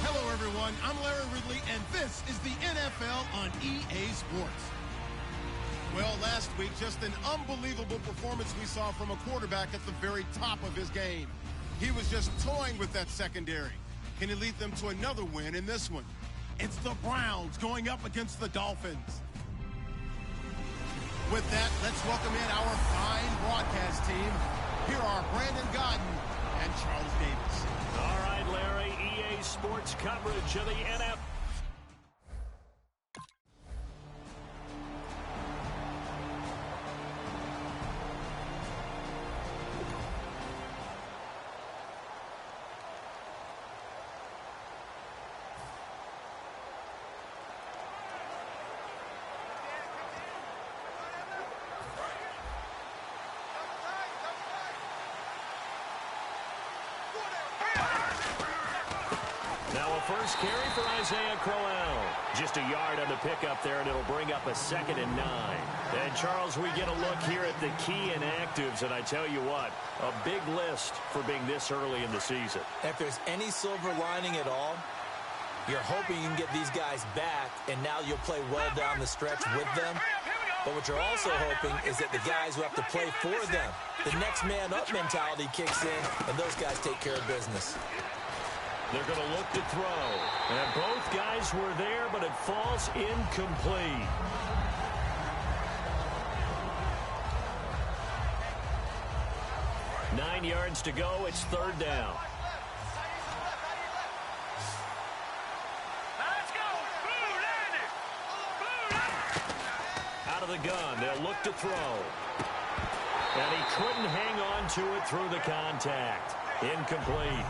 Hello, everyone. I'm Larry Ridley, and this is the NFL on EA Sports. Well, last week, just an unbelievable performance we saw from a quarterback at the very top of his game. He was just toying with that secondary. Can he lead them to another win in this one? It's the Browns going up against the Dolphins. With that, let's welcome in our fine broadcast team. Here are Brandon Godden and Charles Davis. All right, Larry, EA Sports coverage of the NFL. First carry for Isaiah Crowell. Just a yard on the pickup there, and it'll bring up a 2nd and 9. And, Charles, we get a look here at the key inactives, and I tell you what, a big list for being this early in the season. If there's any silver lining at all, you're hoping you can get these guys back, and now you'll play well down the stretch with them. But what you're also hoping is that the guys who have to play for them, the next man up mentality kicks in, and those guys take care of business. They're going to look to throw. And both guys were there, but it falls incomplete. Nine yards to go. It's 3rd down. Let's go. Blue landed. Blue landed. Out of the gun. They'll look to throw. And he couldn't hang on to it through the contact. Incomplete.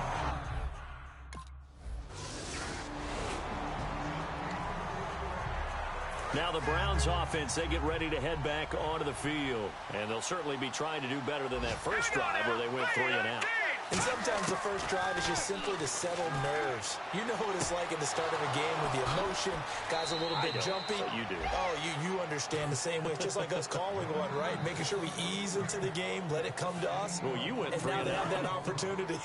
Now the Browns offense, they get ready to head back onto the field. And they'll certainly be trying to do better than that first drive where they went 3 and out. And sometimes the first drive is just simply to settle nerves. You know what it's like at the start of a game with the emotion. Guys a little bit jumpy. But you do. Oh, you understand the same way. It's just like us calling one, right? Making sure we ease into the game, let it come to us. Well, you went 3 and out. And now they have that opportunity.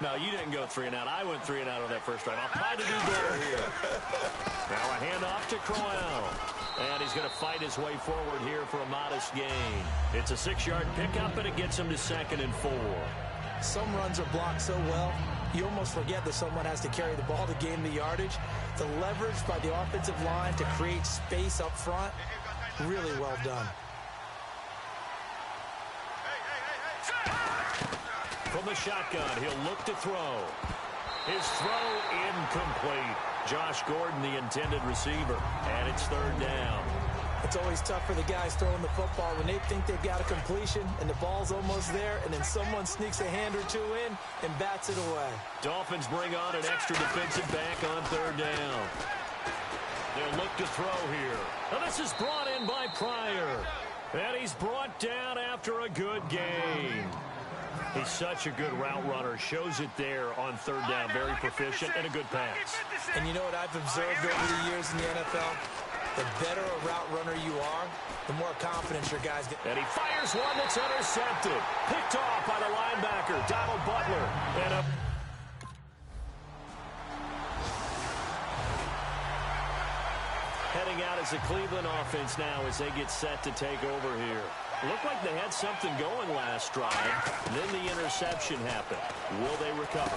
No, you didn't go 3 and out. I went 3 and out on that first drive. I'll try to do better here. Now a handoff to Crowell. And he's going to fight his way forward here for a modest gain. It's a 6-yard pickup, and it gets him to 2nd and 4. Some runs are blocked so well, you almost forget that someone has to carry the ball to gain the yardage. The leverage by the offensive line to create space up front, really well done. From the shotgun, he'll look to throw. His throw incomplete. Josh Gordon, the intended receiver, and it's 3rd down. It's always tough for the guys throwing the football when they think they've got a completion and the ball's almost there, and then someone sneaks a hand or two in and bats it away. Dolphins bring on an extra defensive back on 3rd down. They'll look to throw here. Now this is brought in by Pryor, and he's brought down after a good game. He's such a good route runner. Shows it there on 3rd down. Very proficient and a good pass. And you know what I've observed over the years in the NFL? The better a route runner you are, the more confidence your guys get. And he fires one that's intercepted. Picked off by the linebacker, Donald Butler. And a heading out as the Cleveland offense now as they get set to take over here. Looked like they had something going last drive. Then the interception happened. Will they recover?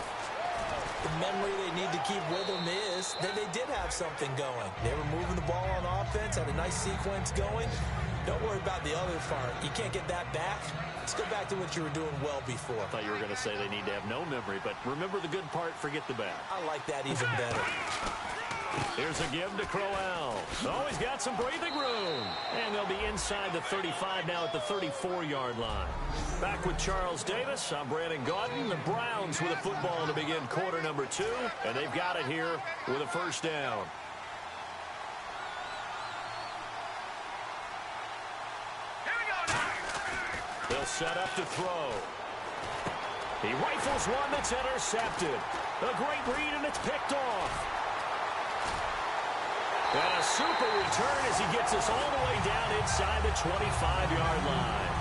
The memory they need to keep with them is that they did have something going. They were moving the ball on offense, had a nice sequence going. Don't worry about the other part. You can't get that back. Let's go back to what you were doing well before. I thought you were going to say they need to have no memory, but remember the good part, forget the bad. I like that even better. Here's a give to Crowell. Oh, he's got some breathing room. And they'll be inside the 35 now at the 34-yard line. Back with Charles Davis. I'm Brandon Gaudin. The Browns with a football to begin quarter number 2. And they've got it here with a 1st down. They'll set up to throw. He rifles one that's intercepted. A great read, and it's picked off. And a super return as he gets us all the way down inside the 25-yard line.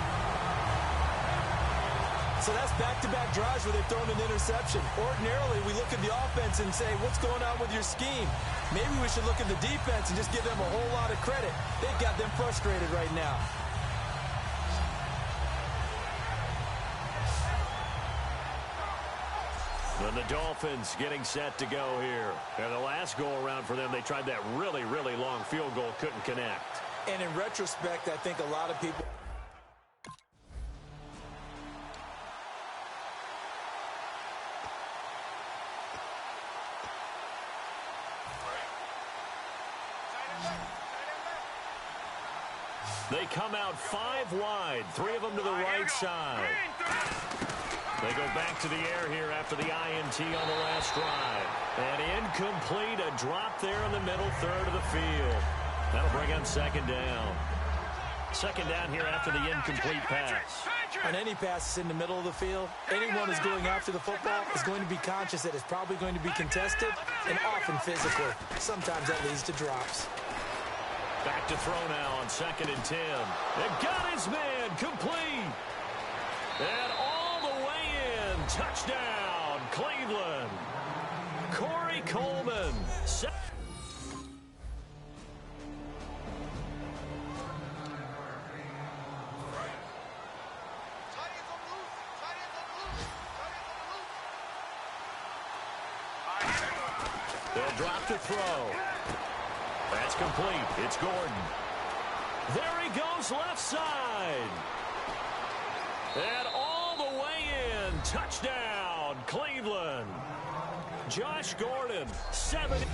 So that's back-to-back drives where they've thrown an interception. Ordinarily, we look at the offense and say, what's going on with your scheme? Maybe we should look at the defense and just give them a whole lot of credit. They've got them frustrated right now. And the Dolphins getting set to go here. And the last go-around for them, they tried that really, really long field goal, couldn't connect. And in retrospect, I think a lot of people... They come out 5 wide, 3 of them to the right side. They go back to the air here after the INT on the last drive. And incomplete, a drop there in the middle third of the field. That'll bring on second down. Second down here after the incomplete pass. On any pass in the middle of the field, anyone who's going after the football is going to be conscious that it's probably going to be contested and often physical. Sometimes that leads to drops. Back to throw now on 2nd and 10. They got his man complete. And all the way in. Touchdown, Cleveland. Corey Coleman. They'll drop to throw. That's complete. It's Gordon. There he goes left side. And all the way in. Touchdown, Cleveland. Josh Gordon, 70.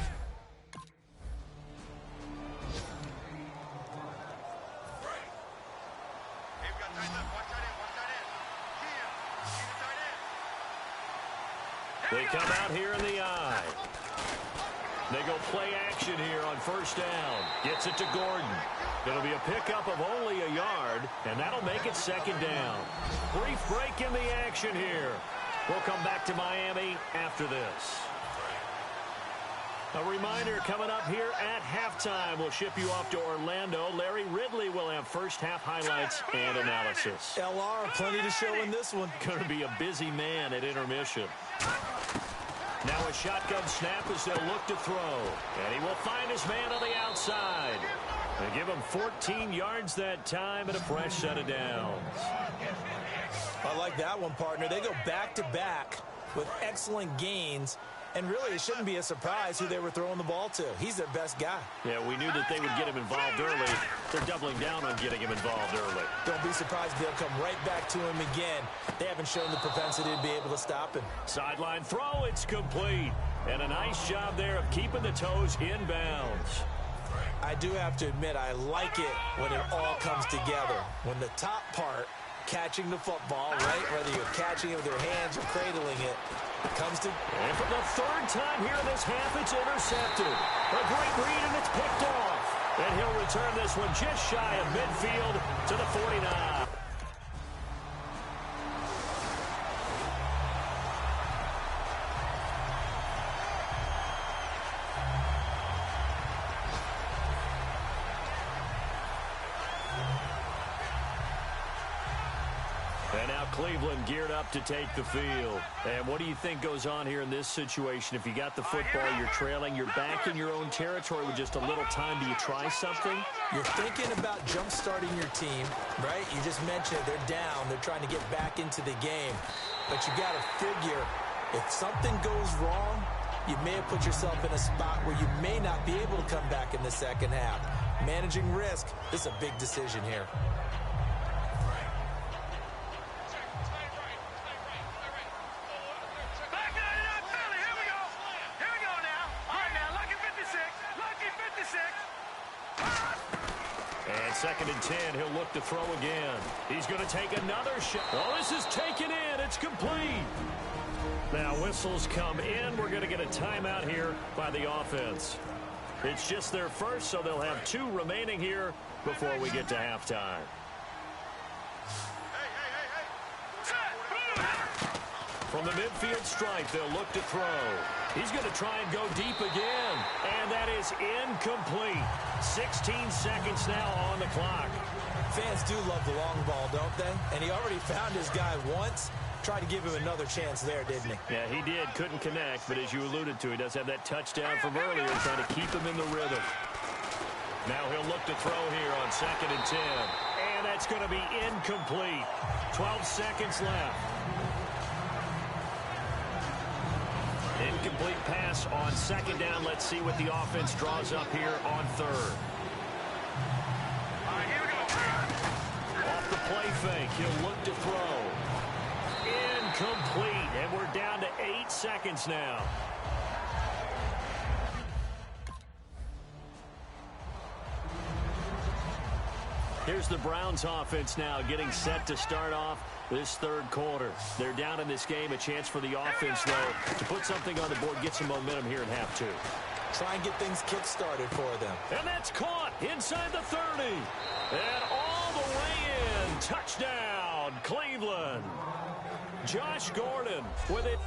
They come out here in the eye. They go play action here on first down. Gets it to Gordon. It'll be a pickup of only a yard, and that'll make it second down. Brief break in the action here. We'll come back to Miami after this. A reminder coming up here at halftime. We'll ship you off to Orlando. Larry Ridley will have first half highlights and analysis. LR, plenty to show in this one. Going to be a busy man at intermission. Now a shotgun snap as they'll look to throw. And he will find his man on the outside. They give him 14 yards that time and a fresh set of downs. I like that one, partner. They go back-to-back with excellent gains. And really, it shouldn't be a surprise who they were throwing the ball to. He's their best guy. Yeah, we knew that they would get him involved early. They're doubling down on getting him involved early. Don't be surprised if they'll come right back to him again. They haven't shown the propensity to be able to stop him. Sideline throw, it's complete. And a nice job there of keeping the toes inbounds. I do have to admit, I like it when it all comes together. When the top part, catching the football, right, whether you're catching it with your hands or cradling it, comes to... And for the third time here in this half, it's intercepted. A great read, and it's picked off. And he'll return this one just shy of midfield to the 49. And now Cleveland geared up to take the field. And what do you think goes on here in this situation? If you got the football, you're trailing, you're back in your own territory with just a little time. Do you try something? You're thinking about jump-starting your team, right? You just mentioned they're down. They're trying to get back into the game. But you got to figure, if something goes wrong, you may have put yourself in a spot where you may not be able to come back in the second half. Managing risk, this is a big decision here. And 2nd and 10, he'll look to throw again. He's going to take another shot. Oh, this is taken in. It's complete. Now whistles come in. We're going to get a timeout here by the offense. It's just their first, so they'll have 2 remaining here before we get to halftime. Hey, hey, From the midfield stripe, they'll look to throw. He's going to try and go deep again. And that is incomplete. 16 seconds now on the clock. Fans do love the long ball, don't they? And he already found his guy once. Tried to give him another chance there, didn't he? Yeah, he did. Couldn't connect, but as you alluded to, he does have that touchdown from earlier, trying to keep him in the rhythm. Now he'll look to throw here on 2nd and 10. And that's going to be incomplete. 12 seconds left. Incomplete pass on 2nd down. Let's see what the offense draws up here on 3rd. Off the play fake, he'll look to throw. Incomplete, and we're down to 8 seconds now. Here's the Browns offense now getting set to start off this 3rd quarter. They're down in this game. A chance for the offense, though, to put something on the board, get some momentum here in half 2. Try and get things kick-started for them. And that's caught inside the 30. And all the way in. Touchdown, Cleveland. Josh Gordon with it.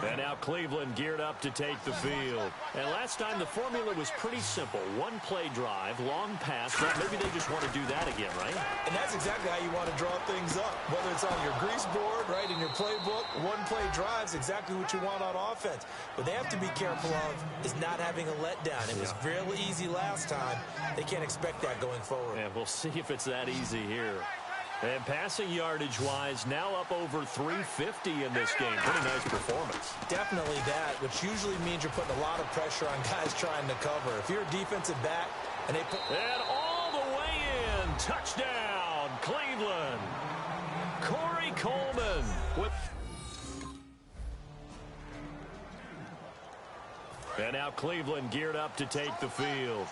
And now Cleveland geared up to take the field. And last time the formula was pretty simple. One play drive, long pass. Well, maybe they just want to do that again, right? And that's exactly how you want to draw things up. Whether it's on your grease board, right, in your playbook, one play drive is exactly what you want on offense. What they have to be careful of is not having a letdown. It was really easy last time. They can't expect that going forward. Yeah, we'll see if it's that easy here. And passing yardage-wise, now up over 350 in this game. Pretty nice performance. Definitely that, which usually means you're putting a lot of pressure on guys trying to cover. If you're a defensive back and they put... And all the way in. Touchdown, Cleveland. Corey Coleman with... And now Cleveland geared up to take the field.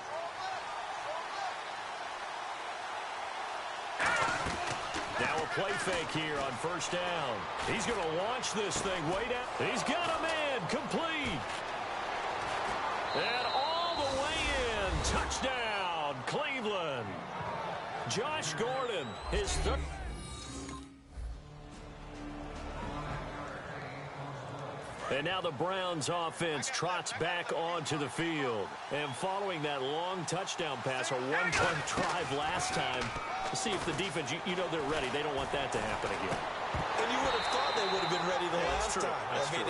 Now a play fake here on 1st down. He's going to launch this thing way down. He's got a man complete. And all the way in. Touchdown, Cleveland. Josh Gordon, his third. And now the Browns offense trots back onto the field. And following that long touchdown pass, a one-point drive last time, to see if the defense, you know they're ready. They don't want that to happen again. And you would have thought they would have been ready the last time.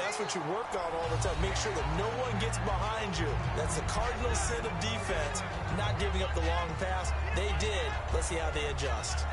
That's what you work on all the time. Make sure that no one gets behind you. That's the cardinal sin of defense, not giving up the long pass. They did. Let's see how they adjust.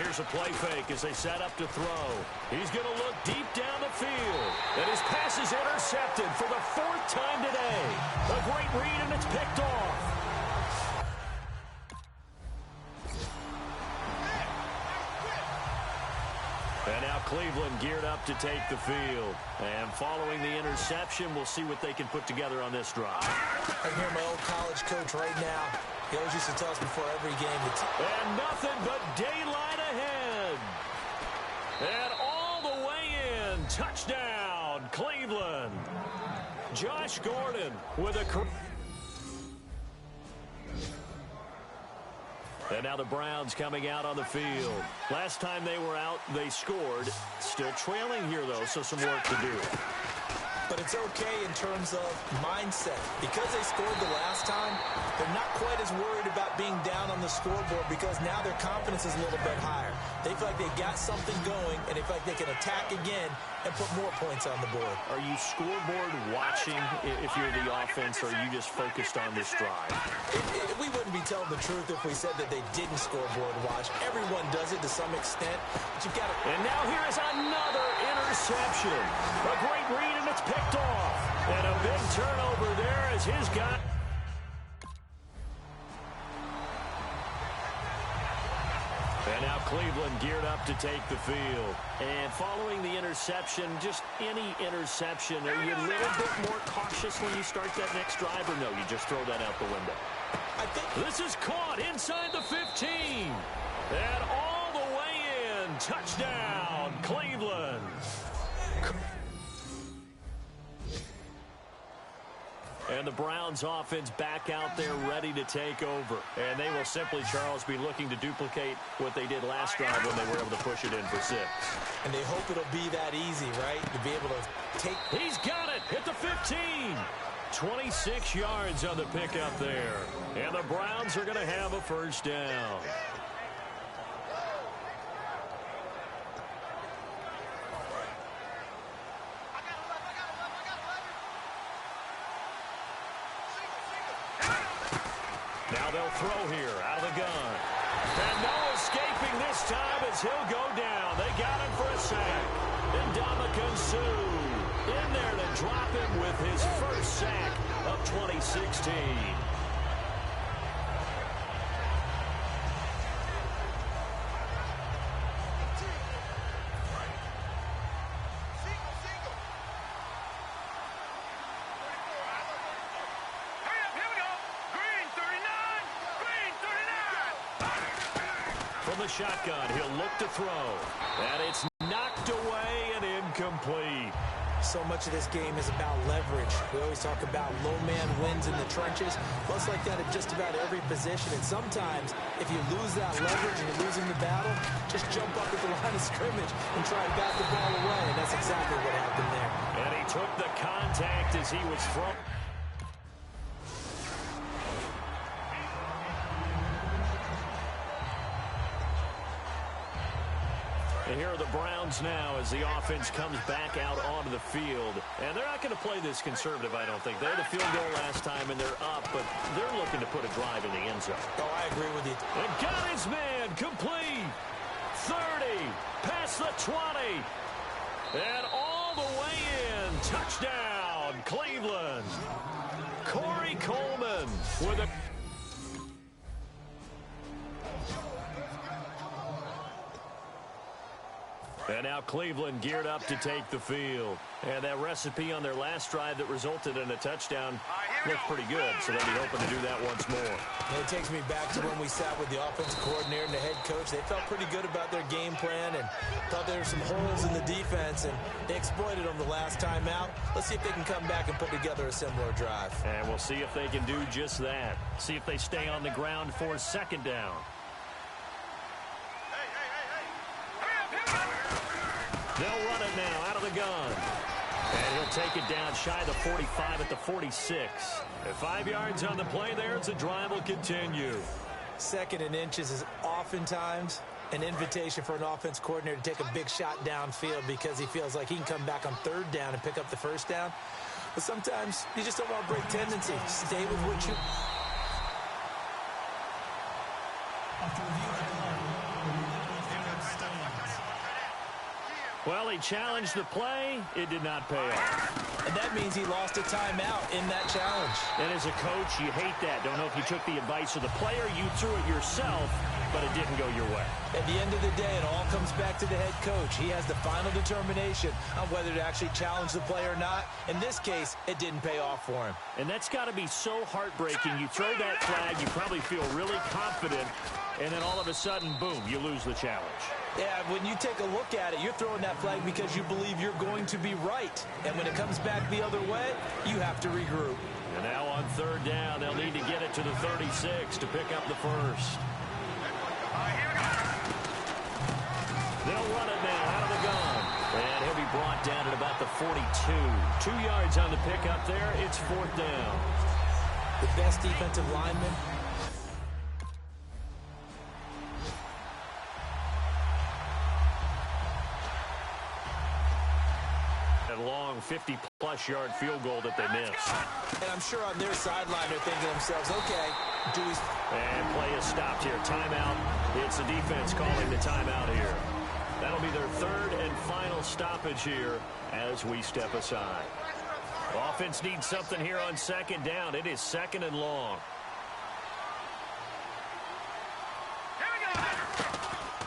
Here's a play fake as they set up to throw. He's going to look deep down the field. And his pass is intercepted for the 4th time today. A great read, and it's picked off. And now Cleveland geared up to take the field. And following the interception, we'll see what they can put together on this drive. I hear my old college coach right now. He always used to tell us before every game. And nothing but daylight ahead. And all the way in. Touchdown, Cleveland. Josh Gordon with a... And now the Browns coming out on the field. Last time they were out, they scored. Still trailing here, though, so some work to do. But it's okay in terms of mindset. Because they scored the last time, they're not quite as worried about being down on the scoreboard because now their confidence is a little bit higher. They feel like they got something going, and they feel like they can attack again and put more points on the board. Are you scoreboard watching if you're the offense, or are you just focused on this drive? We wouldn't be telling the truth if we said that they didn't scoreboard watch. Everyone does it to some extent, but you've got to... And now here is another interception. A great read, and it's picked off. And a big turnover there as his guy... And now Cleveland geared up to take the field. And following the interception, just any interception, are you a little bit more cautious when you start that next drive, or no, you just throw that out the window? This is caught inside the 15. And all the way in. Touchdown, Cleveland. And the Browns offense back out there ready to take over. And they will simply, Charles, be looking to duplicate what they did last drive when they were able to push it in for 6. And they hope it'll be that easy, right? To be able to take... He's got it at the 15. 26 yards on the pickup there. And the Browns are going to have a first down. Now they'll throw here out of the gun. And no escaping this time as he'll go down. They got him for a sack. And Ndamukong Suh in there to drop him with his first sack of 2016. From the shotgun, he'll look to throw. And it's knocked away and incomplete. So much of this game is about leverage. We always talk about low man wins in the trenches. Well, it's like that at just about every position. And sometimes, if you lose that leverage and you're losing the battle, just jump up at the line of scrimmage and try to bat the ball away. And that's exactly what happened there. And he took the contact as he was thrown. And here are the Browns now as the offense comes back out onto the field. And they're not going to play this conservative, I don't think. They had a field goal last time, and they're up, but they're looking to put a drive in the end zone. Oh, I agree with you. And got his man complete. 30, past the 20. And all the way in. Touchdown, Cleveland. Corey Coleman with a... And now Cleveland geared up to take the field. And that recipe on their last drive that resulted in a touchdown looked pretty good, so they'll be hoping to do that once more. And it takes me back to when we sat with the offensive coordinator and the head coach. They felt pretty good about their game plan and thought there were some holes in the defense, and they exploited them the last time out. Let's see if they can come back and put together a similar drive. And we'll see if they can do just that. See if they stay on the ground for second down. They'll run it now out of the gun. And he'll take it down shy of the 45 at the 46. At 5 yards on the play there, the drive will continue. 2nd and inches is oftentimes an invitation for an offense coordinator to take a big shot downfield because he feels like he can come back on 3rd down and pick up the first down. But sometimes you just don't want to break tendency. Stay with what you... After review of the play, the ruling stands. Well, he challenged the play. It did not pay off. And that means he lost a timeout in that challenge. And as a coach, you hate that. Don't know if you took the advice of the player, you threw it yourself, but it didn't go your way. At the end of the day, it all comes back to the head coach. He has the final determination on whether to actually challenge the play or not. In this case, it didn't pay off for him. And that's got to be so heartbreaking. You throw that flag, you probably feel really confident, and then all of a sudden, boom, you lose the challenge. Yeah, when you take a look at it, you're throwing that flag because you believe you're going to be right. And when it comes back the other way, you have to regroup. And now on 3rd down, they'll need to get it to the 36 to pick up the first. They'll run it now out of the gun. And he'll be brought down at about the 42. 2 yards on the pickup there. It's 4th down. The best defensive lineman. Long 50-plus yard field goal that they missed. And I'm sure on their sideline they're thinking to themselves, okay, do we... And play is stopped here. Timeout. It's the defense calling the timeout here. That'll be their 3rd and final stoppage here as we step aside. Offense needs something here on 2nd down. It is 2nd and long.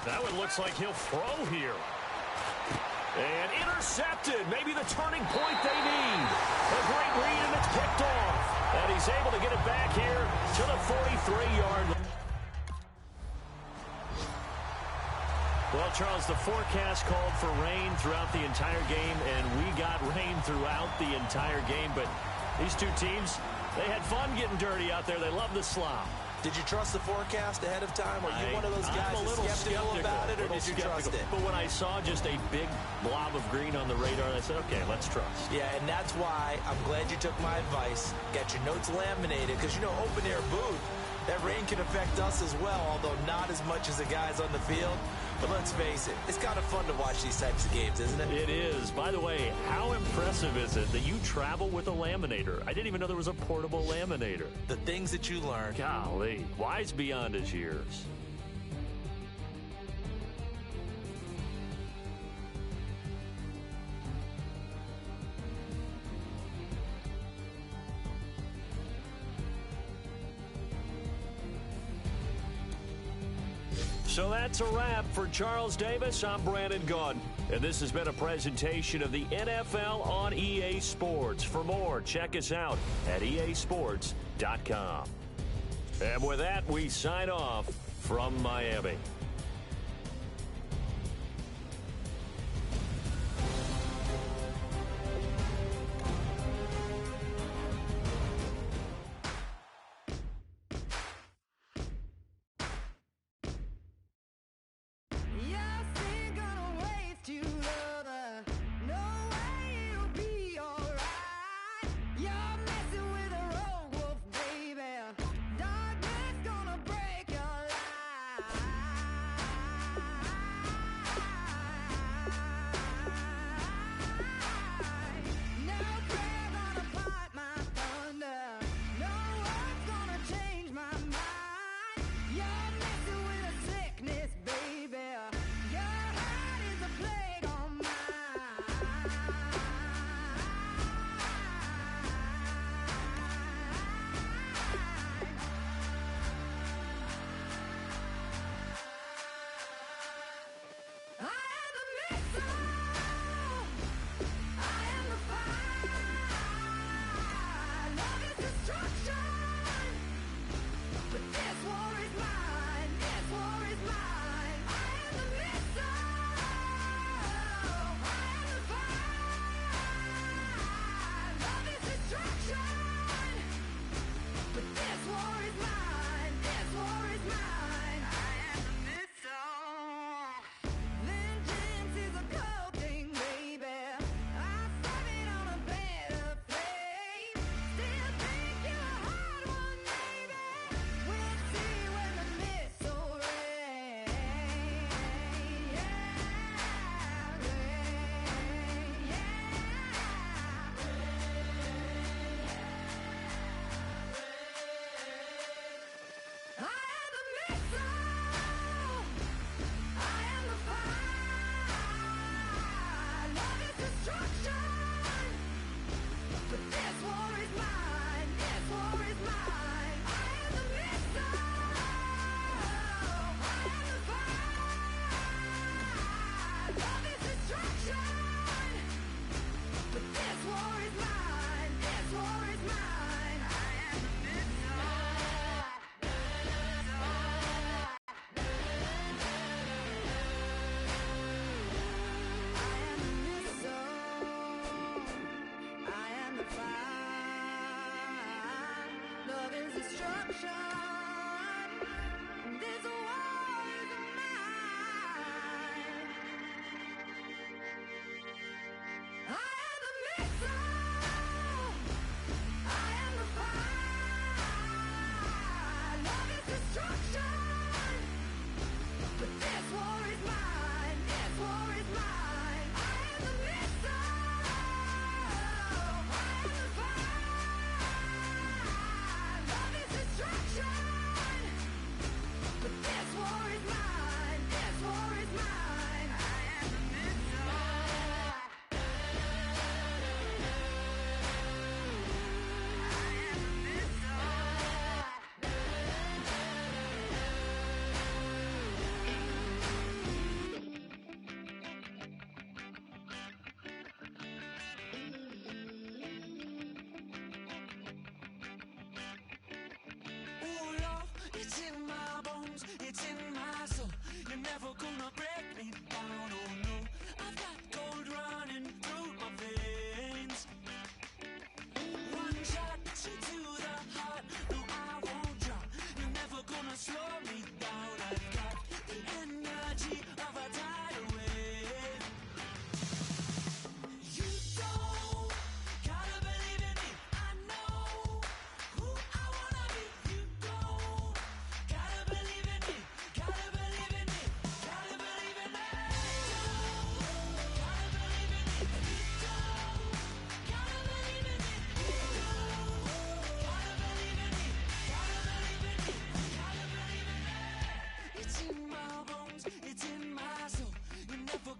That one looks like he'll throw here. And intercepted. Maybe the turning point they need. A great read, and it's picked off. And he's able to get it back here to the 43-yard line. Well, Charles, the forecast called for rain throughout the entire game, and we got rain throughout the entire game. But these two teams, they had fun getting dirty out there. They love the slop. Did you trust the forecast ahead of time? Are you one of those guys I'm a little skeptical about it, or did you trust it? But when I saw just a big blob of green on the radar, I said, okay, let's trust. Yeah, and that's why I'm glad you took my advice. Get your notes laminated, because, you know, open-air booth, that rain can affect us as well, although not as much as the guys on the field. But let's face it, it's kind of fun to watch these types of games, isn't it? It is. By the way, how impressive is it that you travel with a laminator? I didn't even know there was a portable laminator. The things that you learn. Golly, wise beyond his years. So that's a wrap for Charles Davis. I'm Brandon Gaudin, and this has been a presentation of the NFL on EA Sports. For more, check us out at easports.com. And with that, we sign off from Miami. it's in my soul. You're never